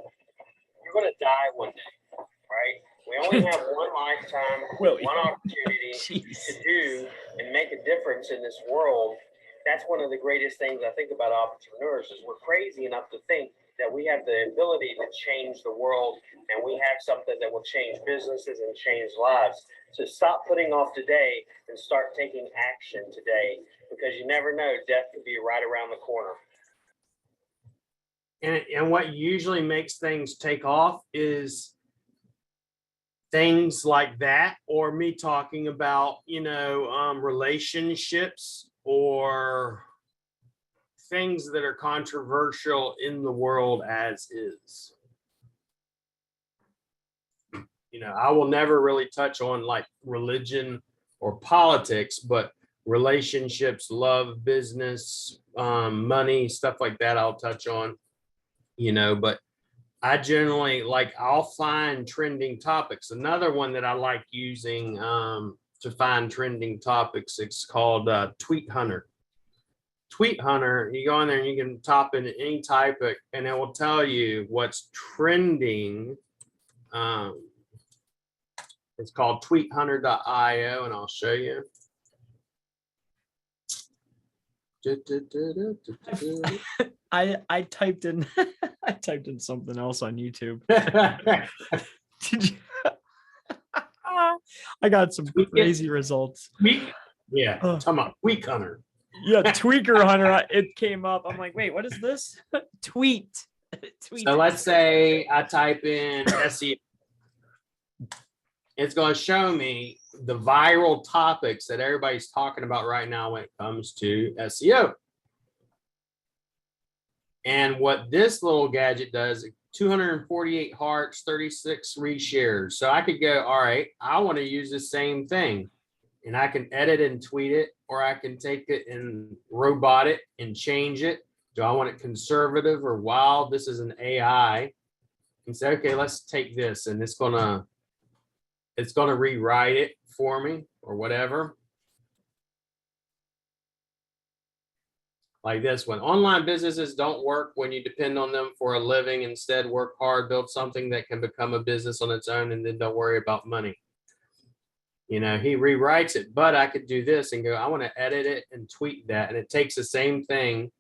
Speaker 4: You're going to die one day, right? We only have one lifetime, one opportunity to do and make a difference in this world. That's one of the greatest things I think about entrepreneurs is we're crazy enough to think that we have the ability to change the world and we have something that will change businesses and change lives. So stop putting off today and start taking action today, because you never know, death could be right around the corner.
Speaker 1: And what usually makes things take off is things like that, or me talking about, relationships or things that are controversial in the world as is. I will never really touch on like religion or politics, but relationships, love, business, money, stuff like that, I'll touch on. But I generally I'll find trending topics. Another one that I like using to find trending topics, it's called Tweet Hunter. Tweet Hunter, you go in there and you can type in any topic and it will tell you what's trending. It's called tweethunter.io, and I'll show you.
Speaker 2: I typed in I typed in something else on YouTube. Did you? I got some crazy results.
Speaker 1: Yeah, talking about Tweet Hunter.
Speaker 2: Yeah, Tweaker Hunter. It came up. I'm like, wait, what is this? Tweet.
Speaker 1: So let's say I type in SEO. It's going to show me the viral topics that everybody's talking about right now when it comes to SEO. And what this little gadget does, 248 hearts, 36 reshares. So I could go, all right, I want to use the same thing. And I can edit and tweet it, or I can take it and robot it and change it. Do I want it conservative or wild? This is an AI. And say, okay, let's take this, and it's gonna rewrite it for me or whatever. Like this one. Online businesses don't work when you depend on them for a living. Instead, work hard, build something that can become a business on its own, and then don't worry about money. You know, he rewrites it, but I could do this and go, I want to edit it and tweak that. And it takes the same thing.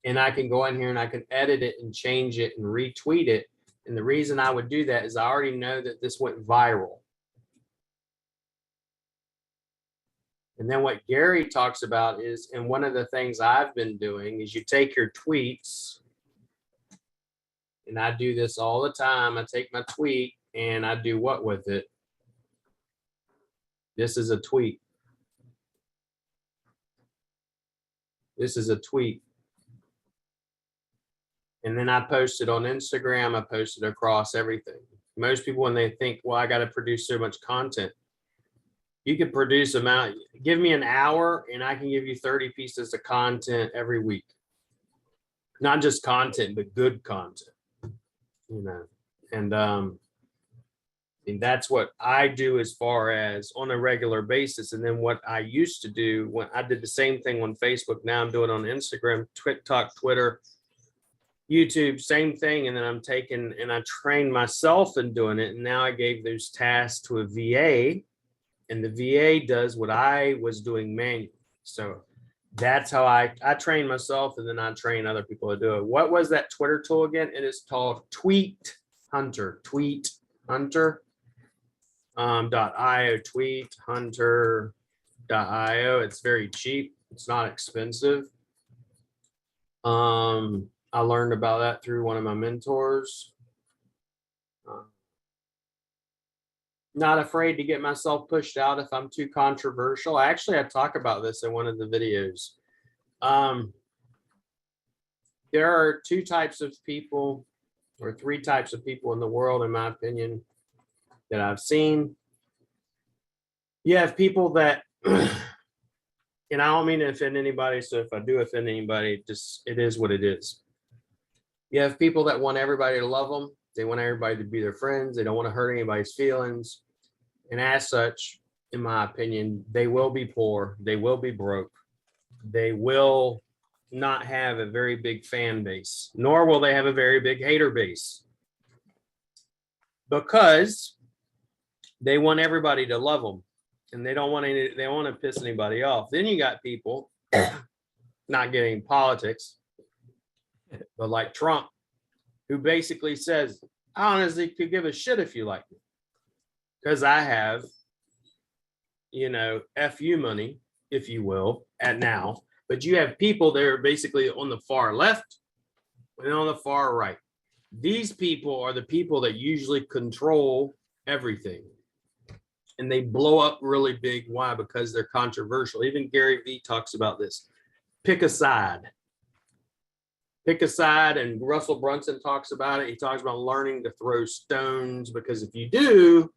Speaker 1: And I can go in here and I can edit it and change it and retweet it. And the reason I would do that is I already know that this went viral. And then what Gary talks about is, and one of the things I've been doing is you take your tweets, and I do this all the time. I take my tweet and I do what with it? This is a tweet. This is a tweet. And then I post it on Instagram. I post it across everything. Most people, when they think, well, I got to produce so much content, you can produce amount. Give me an hour and I can give you 30 pieces of content every week. Not just content, but good content, you know. And that's what I do as far as on a regular basis. And then what I used to do when I did the same thing on Facebook, now I'm doing on Instagram, TikTok, Twitter, YouTube, same thing. And then I'm taking and I trained myself in doing it. And now I gave those tasks to a VA, and the VA does what I was doing manually. So that's how I train myself, and then I train other people to do it. What was that Twitter tool again? It is called Tweet Hunter. Tweet Hunter. .io, tweet hunter.io. It's very cheap. It's not expensive. I learned about that through one of my mentors. Not afraid to get myself pushed out if I'm too controversial. Actually, I talk about this in one of the videos. There are two types of people, or three types of people in the world, in my opinion, that I've seen. You have people that, and I don't mean to offend anybody, so if I do offend anybody, just it is what it is. You have people that want everybody to love them. They want everybody to be their friends. They don't want to hurt anybody's feelings. And as such, in my opinion, they will be poor. They will be broke. They will not have a very big fan base, nor will they have a very big hater base, because they want everybody to love them, and they don't want to piss anybody off. Then you got people, not getting politics, but like Trump, who basically says, I honestly could give a shit if you like me, because I have, you know, FU money, if you will, at now. But you have people that are basically on the far left and on the far right. These people are the people that usually control everything. And they blow up really big. Why? Because they're controversial. Even Gary Vee talks about this. Pick a side. Pick a side, and Russell Brunson talks about it. He talks about learning to throw stones, because if you do,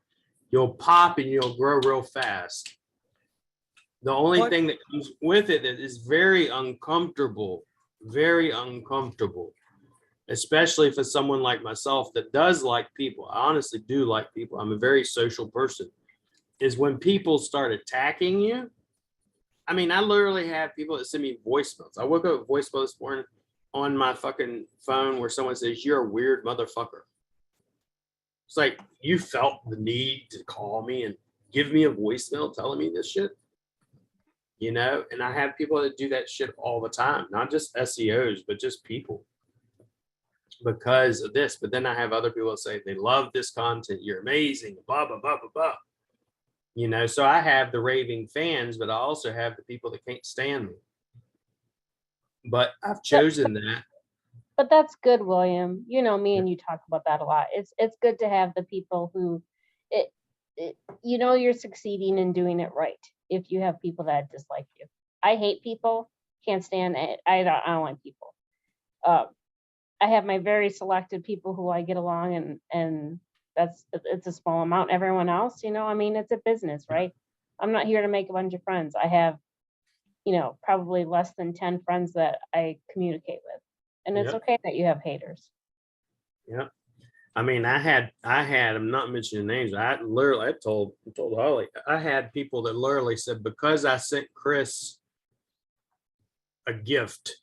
Speaker 1: you'll pop and you'll grow real fast. The only thing that comes with it that is very uncomfortable, especially for someone like myself that does like people. I honestly do like people. I'm a very social person. Is when people start attacking you. I mean, I literally have people that send me voicemails. I woke up with voicemail this morning on my fucking phone where someone says, "You're a weird motherfucker." It's like, you felt the need to call me and give me a voicemail telling me this shit, you know? And I have people that do that shit all the time, not just SEOs, but just people, because of this. But then I have other people that say they love this content, you're amazing, blah, blah, blah, blah, blah. You know, so I have the raving fans, but I also have the people that can't stand me. But I've chosen that.
Speaker 3: But that's good, William. You know, me and you talk about that a lot. It's good to have the people who, you know, you're succeeding in doing it right. If you have people that dislike you, I hate people, can't stand it. I don't like people. I have my very selected people who I get along, and it's a small amount. Everyone else, you know, I mean, it's a business, right? I'm not here to make a bunch of friends. I have, you know, probably less than 10 friends that I communicate with. And it's okay that you have haters.
Speaker 1: Yeah. I mean, I had, I'm not mentioning names. I told Holly, I had people that literally said, because I sent Chris a gift,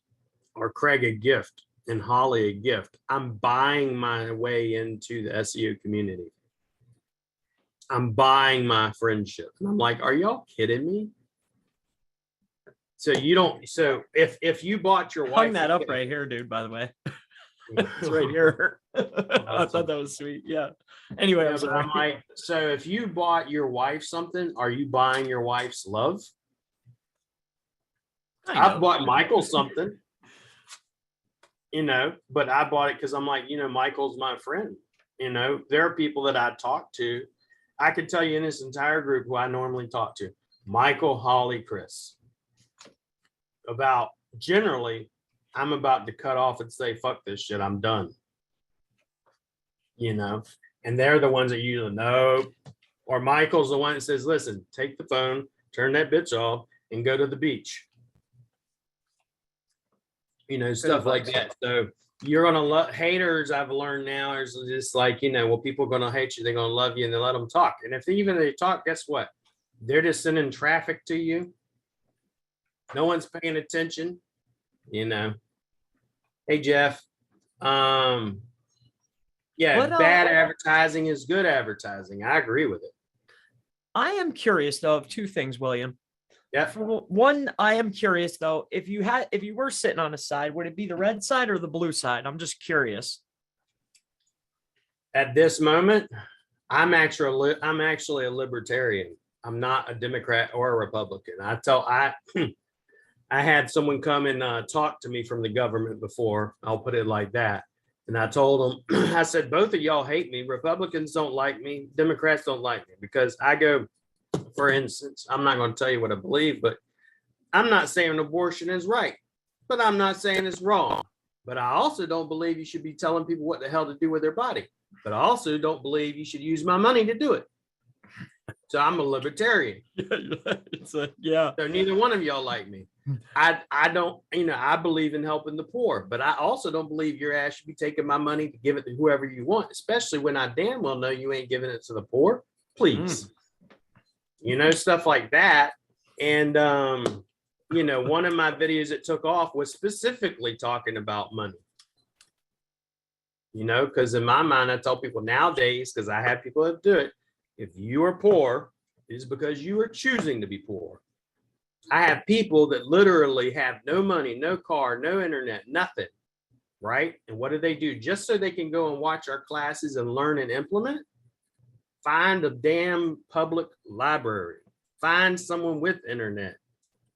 Speaker 1: or Craig a gift, and Holly a gift, I'm buying my way into the SEO community. I'm buying my friendship. And I'm like, are y'all kidding me? So you don't, so if you bought your wife.
Speaker 2: Hung that up right here, dude, by the way. It's right here. I thought that was sweet. Yeah. Anyway,
Speaker 1: Yeah,
Speaker 2: I'm
Speaker 1: but
Speaker 2: sorry.
Speaker 1: I'm like, so if you bought your wife something, are you buying your wife's love?
Speaker 2: Kind
Speaker 1: I
Speaker 2: of.
Speaker 1: bought Michael something, but I bought it because I'm like, Michael's my friend. There are people that I talk to. I could tell you in this entire group who I normally talk to, Michael, Holly, Chris, about generally, I'm about to cut off and say, fuck this shit, I'm done. And they're the ones that usually know. Or Michael's the one that says, listen, take the phone, turn that bitch off, and go to the beach. Stuff like that. So you're gonna love haters. I've learned now is just like, well, people are gonna hate you, they're gonna love you, and they let them talk. And if they talk, guess what? They're just sending traffic to you. No one's paying attention. Hey Jeff. Yeah, bad advertising is good advertising. I agree with it.
Speaker 2: I am curious though of two things, William.
Speaker 1: Yeah.
Speaker 2: For one, I am curious though, if you were sitting on a side, would it be the red side or the blue side? I'm just curious.
Speaker 1: At this moment, I'm actually a libertarian. I'm not a Democrat or a Republican. I had someone come and talk to me from the government before. I'll put it like that. And I told them, I said, both of y'all hate me. Republicans don't like me. Democrats don't like me because I go, for instance, I'm not going to tell you what I believe, but I'm not saying abortion is right, but I'm not saying it's wrong. But I also don't believe you should be telling people what the hell to do with their body. But I also don't believe you should use my money to do it. So I'm a libertarian.
Speaker 2: Yeah.
Speaker 1: So neither one of y'all like me. I don't, I believe in helping the poor, but I also don't believe your ass should be taking my money to give it to whoever you want, especially when I damn well know you ain't giving it to the poor. Please. Stuff like that. And, one of my videos that took off was specifically talking about money. Because in my mind, I tell people nowadays, because I have people that do it, if you are poor, it is because you are choosing to be poor. I have people that literally have no money, no car, no internet, nothing, right? And what do? Just so they can go and watch our classes and learn and implement? Find a damn public library. Find someone with internet.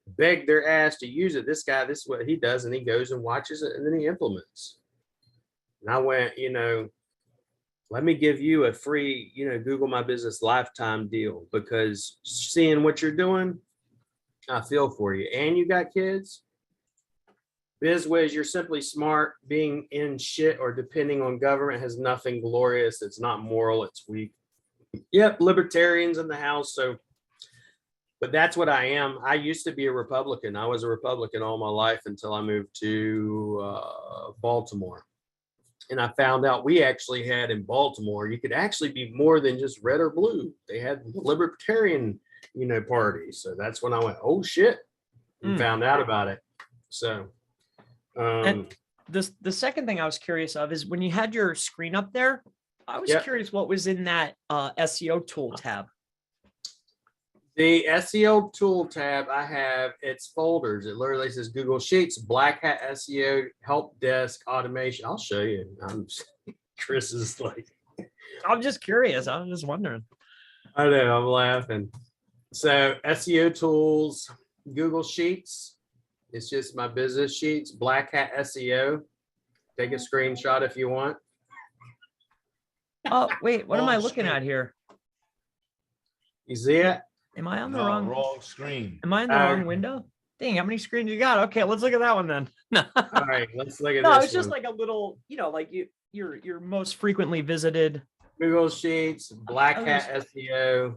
Speaker 1: Beg their ass to use it. This guy, this is what he does, and he goes and watches it, and then he implements. And I went, let me give you a free, Google My Business lifetime deal, because seeing what you're doing, I feel for you. And you got kids. BizWiz, you're simply smart. Being in shit or depending on government has nothing glorious. It's not moral. It's weak. Yep, libertarians in the house. But that's what I am. I used to be a Republican. I was a Republican all my life until I moved to Baltimore. And I found out we actually had in Baltimore, you could actually be more than just red or blue. They had the libertarian, party. So that's when I went, oh shit, and found out about it. So,
Speaker 2: and the second thing I was curious of is when you had your screen up there, I was curious what was in that SEO tool tab.
Speaker 1: The SEO tool tab I have, it's folders. It literally says Google Sheets, Black Hat SEO, Help Desk, Automation. I'll show you. Chris is like,
Speaker 2: I'm just curious. I was just wondering.
Speaker 1: I know, I'm laughing. So SEO tools, Google Sheets. It's just my business sheets, Black Hat SEO. Take a screenshot if you want.
Speaker 2: Oh, wait, what am I looking at here?
Speaker 1: You see it?
Speaker 2: Am I on the
Speaker 5: wrong screen?
Speaker 2: Am I in the wrong window? Dang, how many screens you got? Okay, let's look at that one then.
Speaker 1: All right, let's look at
Speaker 2: no,
Speaker 1: this.
Speaker 2: it's just like a little, like your most frequently visited
Speaker 1: Google Sheets, Black Hat SEO,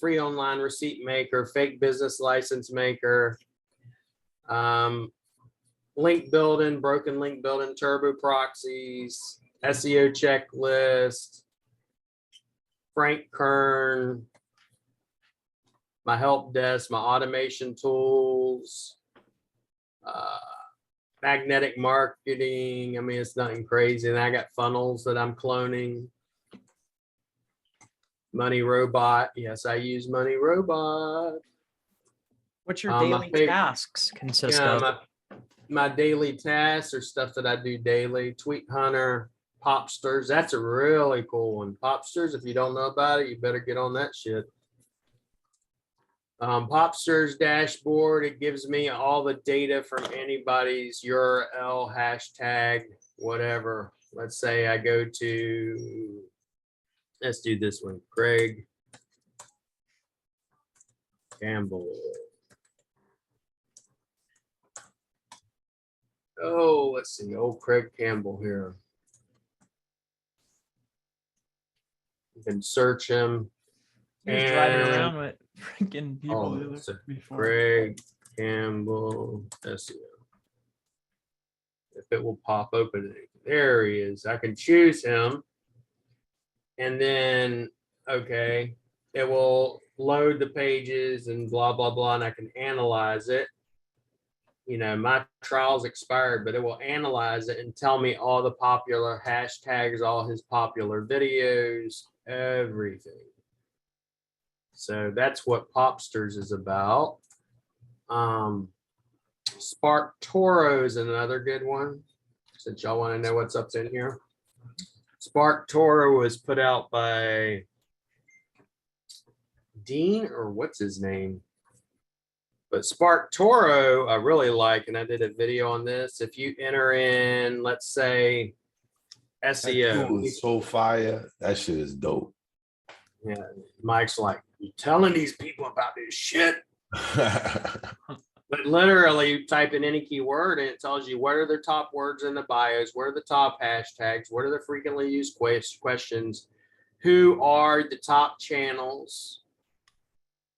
Speaker 1: free online receipt maker, fake business license maker, link building, broken link building, turbo proxies, SEO checklist, Frank Kern, my help desk, my automation tools, magnetic marketing. I mean, it's nothing crazy. And I got funnels that I'm cloning. Money Robot. Yes, I use Money Robot.
Speaker 2: What's your
Speaker 1: My
Speaker 2: daily
Speaker 1: favorite-
Speaker 2: tasks consist
Speaker 1: Yeah,
Speaker 2: of?
Speaker 1: my daily tasks are stuff that I do daily. Tweet Hunter, Popsters. That's a really cool one. Popsters, if you don't know about it, you better get on that shit. Popsters dashboard, it gives me all the data from anybody's URL, hashtag, whatever. Let's say I go to, let's do this one, Craig Campbell. Oh, let's see, old Craig Campbell here. You can search him.
Speaker 2: He was driving
Speaker 1: And-
Speaker 2: around with freaking people
Speaker 1: Oh,
Speaker 2: who
Speaker 1: so
Speaker 2: looked before.
Speaker 1: Craig Campbell SEO. If it will pop open, there he is. I can choose him. And then, okay, it will load the pages and blah, blah, blah, and I can analyze it. You know, my trial's expired, but it will analyze it and tell me all the popular hashtags, all his popular videos, everything. So that's what Popsters is about. Spark Toro is another good one, since y'all want to know what's up in here. Spark Toro was put out by Dean, or what's his name? But Spark Toro, I really like, and I did a video on this. If you enter in, let's say,
Speaker 5: That tool
Speaker 1: SEO,
Speaker 5: is so fire. That shit is dope.
Speaker 1: yeah, Mike's like, you telling these people about this shit? But literally, you type in any keyword and it tells you what are the top words in the bios, what are the top hashtags, what are the frequently used questions, who are the top channels,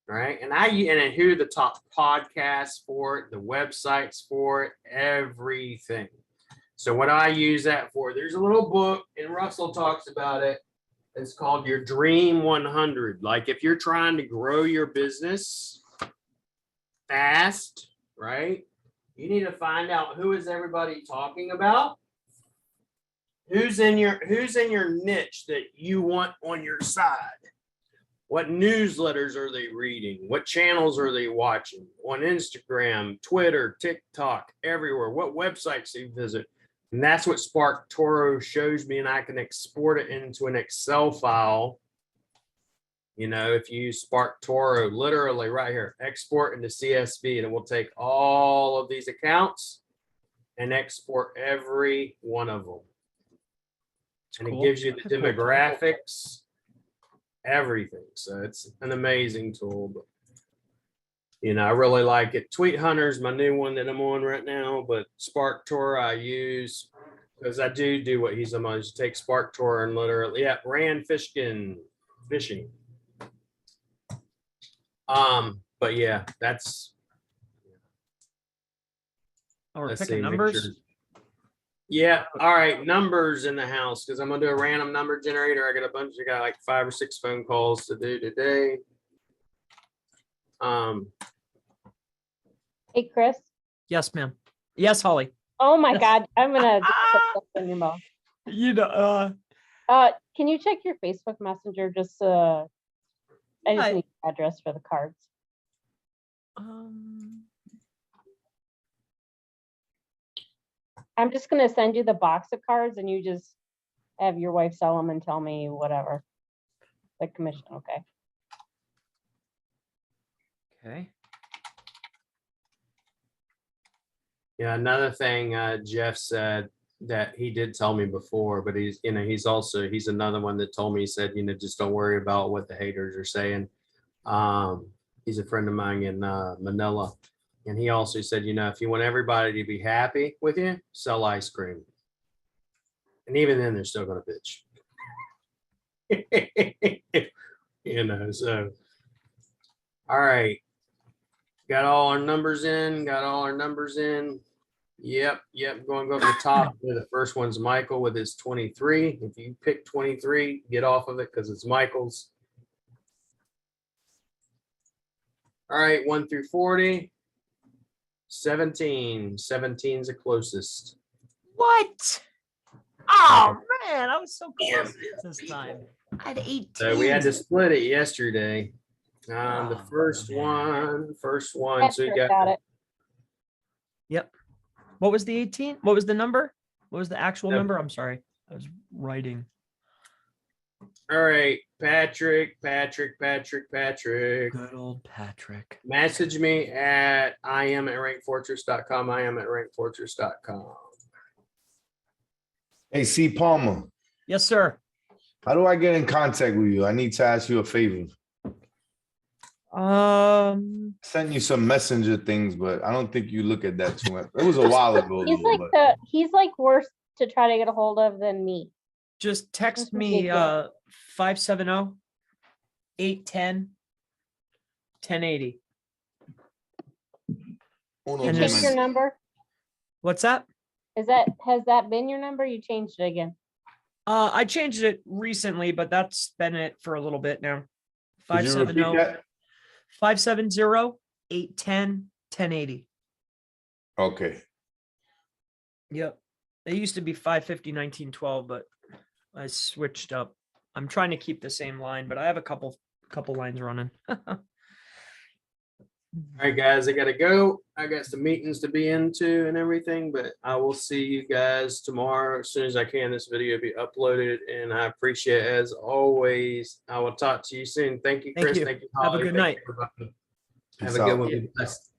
Speaker 1: right? And then who are the top podcasts for it, the websites for it, everything. So what I use that for, there's a little book, and Russell talks about it. It's called Your Dream 100. Like if you're trying to grow your business fast, right? You need to find out who is everybody talking about, who's in your niche that you want on your side. What newsletters are they reading? What channels are they watching on Instagram, Twitter, TikTok, everywhere? What websites they visit? And that's what Spark Toro shows me, and I can export it into an Excel file. You know, if you use Spark Toro, literally right here, export into CSV, and it will take all of these accounts and export every one of them. And
Speaker 2: Cool.
Speaker 1: it gives you the
Speaker 2: That's a cool tool.
Speaker 1: demographics, everything. So it's an amazing tool. But, you know, I really like it. Tweet Hunter is my new one that I'm on right now, but Spark Toro I use because I do what he's on. Just take Spark Toro and literally, yeah, Rand fishing. But yeah, that's,
Speaker 2: Oh, we're
Speaker 1: let's
Speaker 2: picking
Speaker 1: see, make
Speaker 2: numbers.
Speaker 1: sure. Yeah, all right, numbers in the house, because I'm gonna do a random number generator. I got like 5 or 6 phone calls to do today.
Speaker 3: Hey, Chris.
Speaker 2: Yes, ma'am. Yes, Holly.
Speaker 3: Oh my God, I'm gonna just put this in your mouth.
Speaker 2: You know,
Speaker 3: Can you check your Facebook Messenger? Just I just
Speaker 2: Yeah.
Speaker 3: need the address for the cards. I'm just gonna send you the box of cards, and you just have your wife sell them and tell me whatever. The commission, okay?
Speaker 2: okay.
Speaker 1: Yeah, another thing Jeff said that he did tell me before, but he's another one that told me, he said, just don't worry about what the haters are saying. He's a friend of mine in Manila. And he also said, if you want everybody to be happy with you, sell ice cream. And even then they're still gonna bitch. So all right. Got all our numbers in. Yep. Going to go to the top. The first one's Michael with his 23. If you pick 23, get off of it because it's Michael's. All right, 1 through 40. 17. 17's the closest.
Speaker 2: What? Oh man, I was so close this time. I had 18.
Speaker 1: So we had to split it yesterday. The
Speaker 2: Oh,
Speaker 1: first
Speaker 2: man.
Speaker 1: one. So you
Speaker 3: Patrick
Speaker 1: got
Speaker 3: got it.
Speaker 2: Yep. What was the 18? What was the number? What was the actual
Speaker 1: Yep.
Speaker 2: number? I'm sorry. I was writing.
Speaker 1: all right, Patrick.
Speaker 2: Good old Patrick.
Speaker 1: Message me at Iam@rankfortress.com. Iam@rankfortress.com.
Speaker 5: Hey, C. Palmer,
Speaker 2: Yes, sir.
Speaker 5: how do I get in contact with you? I need to ask you a favor. Send you some messenger things, but I don't think you look at that too much. It was a while ago.
Speaker 3: He's
Speaker 5: though,
Speaker 3: like
Speaker 5: but
Speaker 3: he's like worse to try to get a hold of than me.
Speaker 2: Just text
Speaker 3: That's
Speaker 2: me
Speaker 3: ridiculous.
Speaker 2: 570-810-1080.
Speaker 5: Uno
Speaker 3: You
Speaker 2: And
Speaker 3: changed your
Speaker 2: just-
Speaker 3: number?
Speaker 2: What's that?
Speaker 3: Has that been your number? You changed it again.
Speaker 2: I changed it recently, but that's been it for a little bit now.
Speaker 5: Could you repeat
Speaker 2: 570
Speaker 5: that?
Speaker 2: 570-810-1080.
Speaker 5: Okay.
Speaker 2: Yep. It used to be 550-1912, but I switched up. I'm trying to keep the same line, but I have a couple lines running.
Speaker 1: All right, guys, I gotta go. I got some meetings to be into and everything, but I will see you guys tomorrow as soon as I can. This video will be uploaded, and I appreciate it as always. I will talk to you soon. Thank you,
Speaker 2: Thank
Speaker 1: Chris.
Speaker 2: you.
Speaker 1: Thank you,
Speaker 2: Have a
Speaker 1: Holly.
Speaker 2: good
Speaker 1: Thank
Speaker 2: night.
Speaker 1: you, everybody.
Speaker 5: Peace
Speaker 1: Have a good
Speaker 5: out.
Speaker 1: one. Be blessed.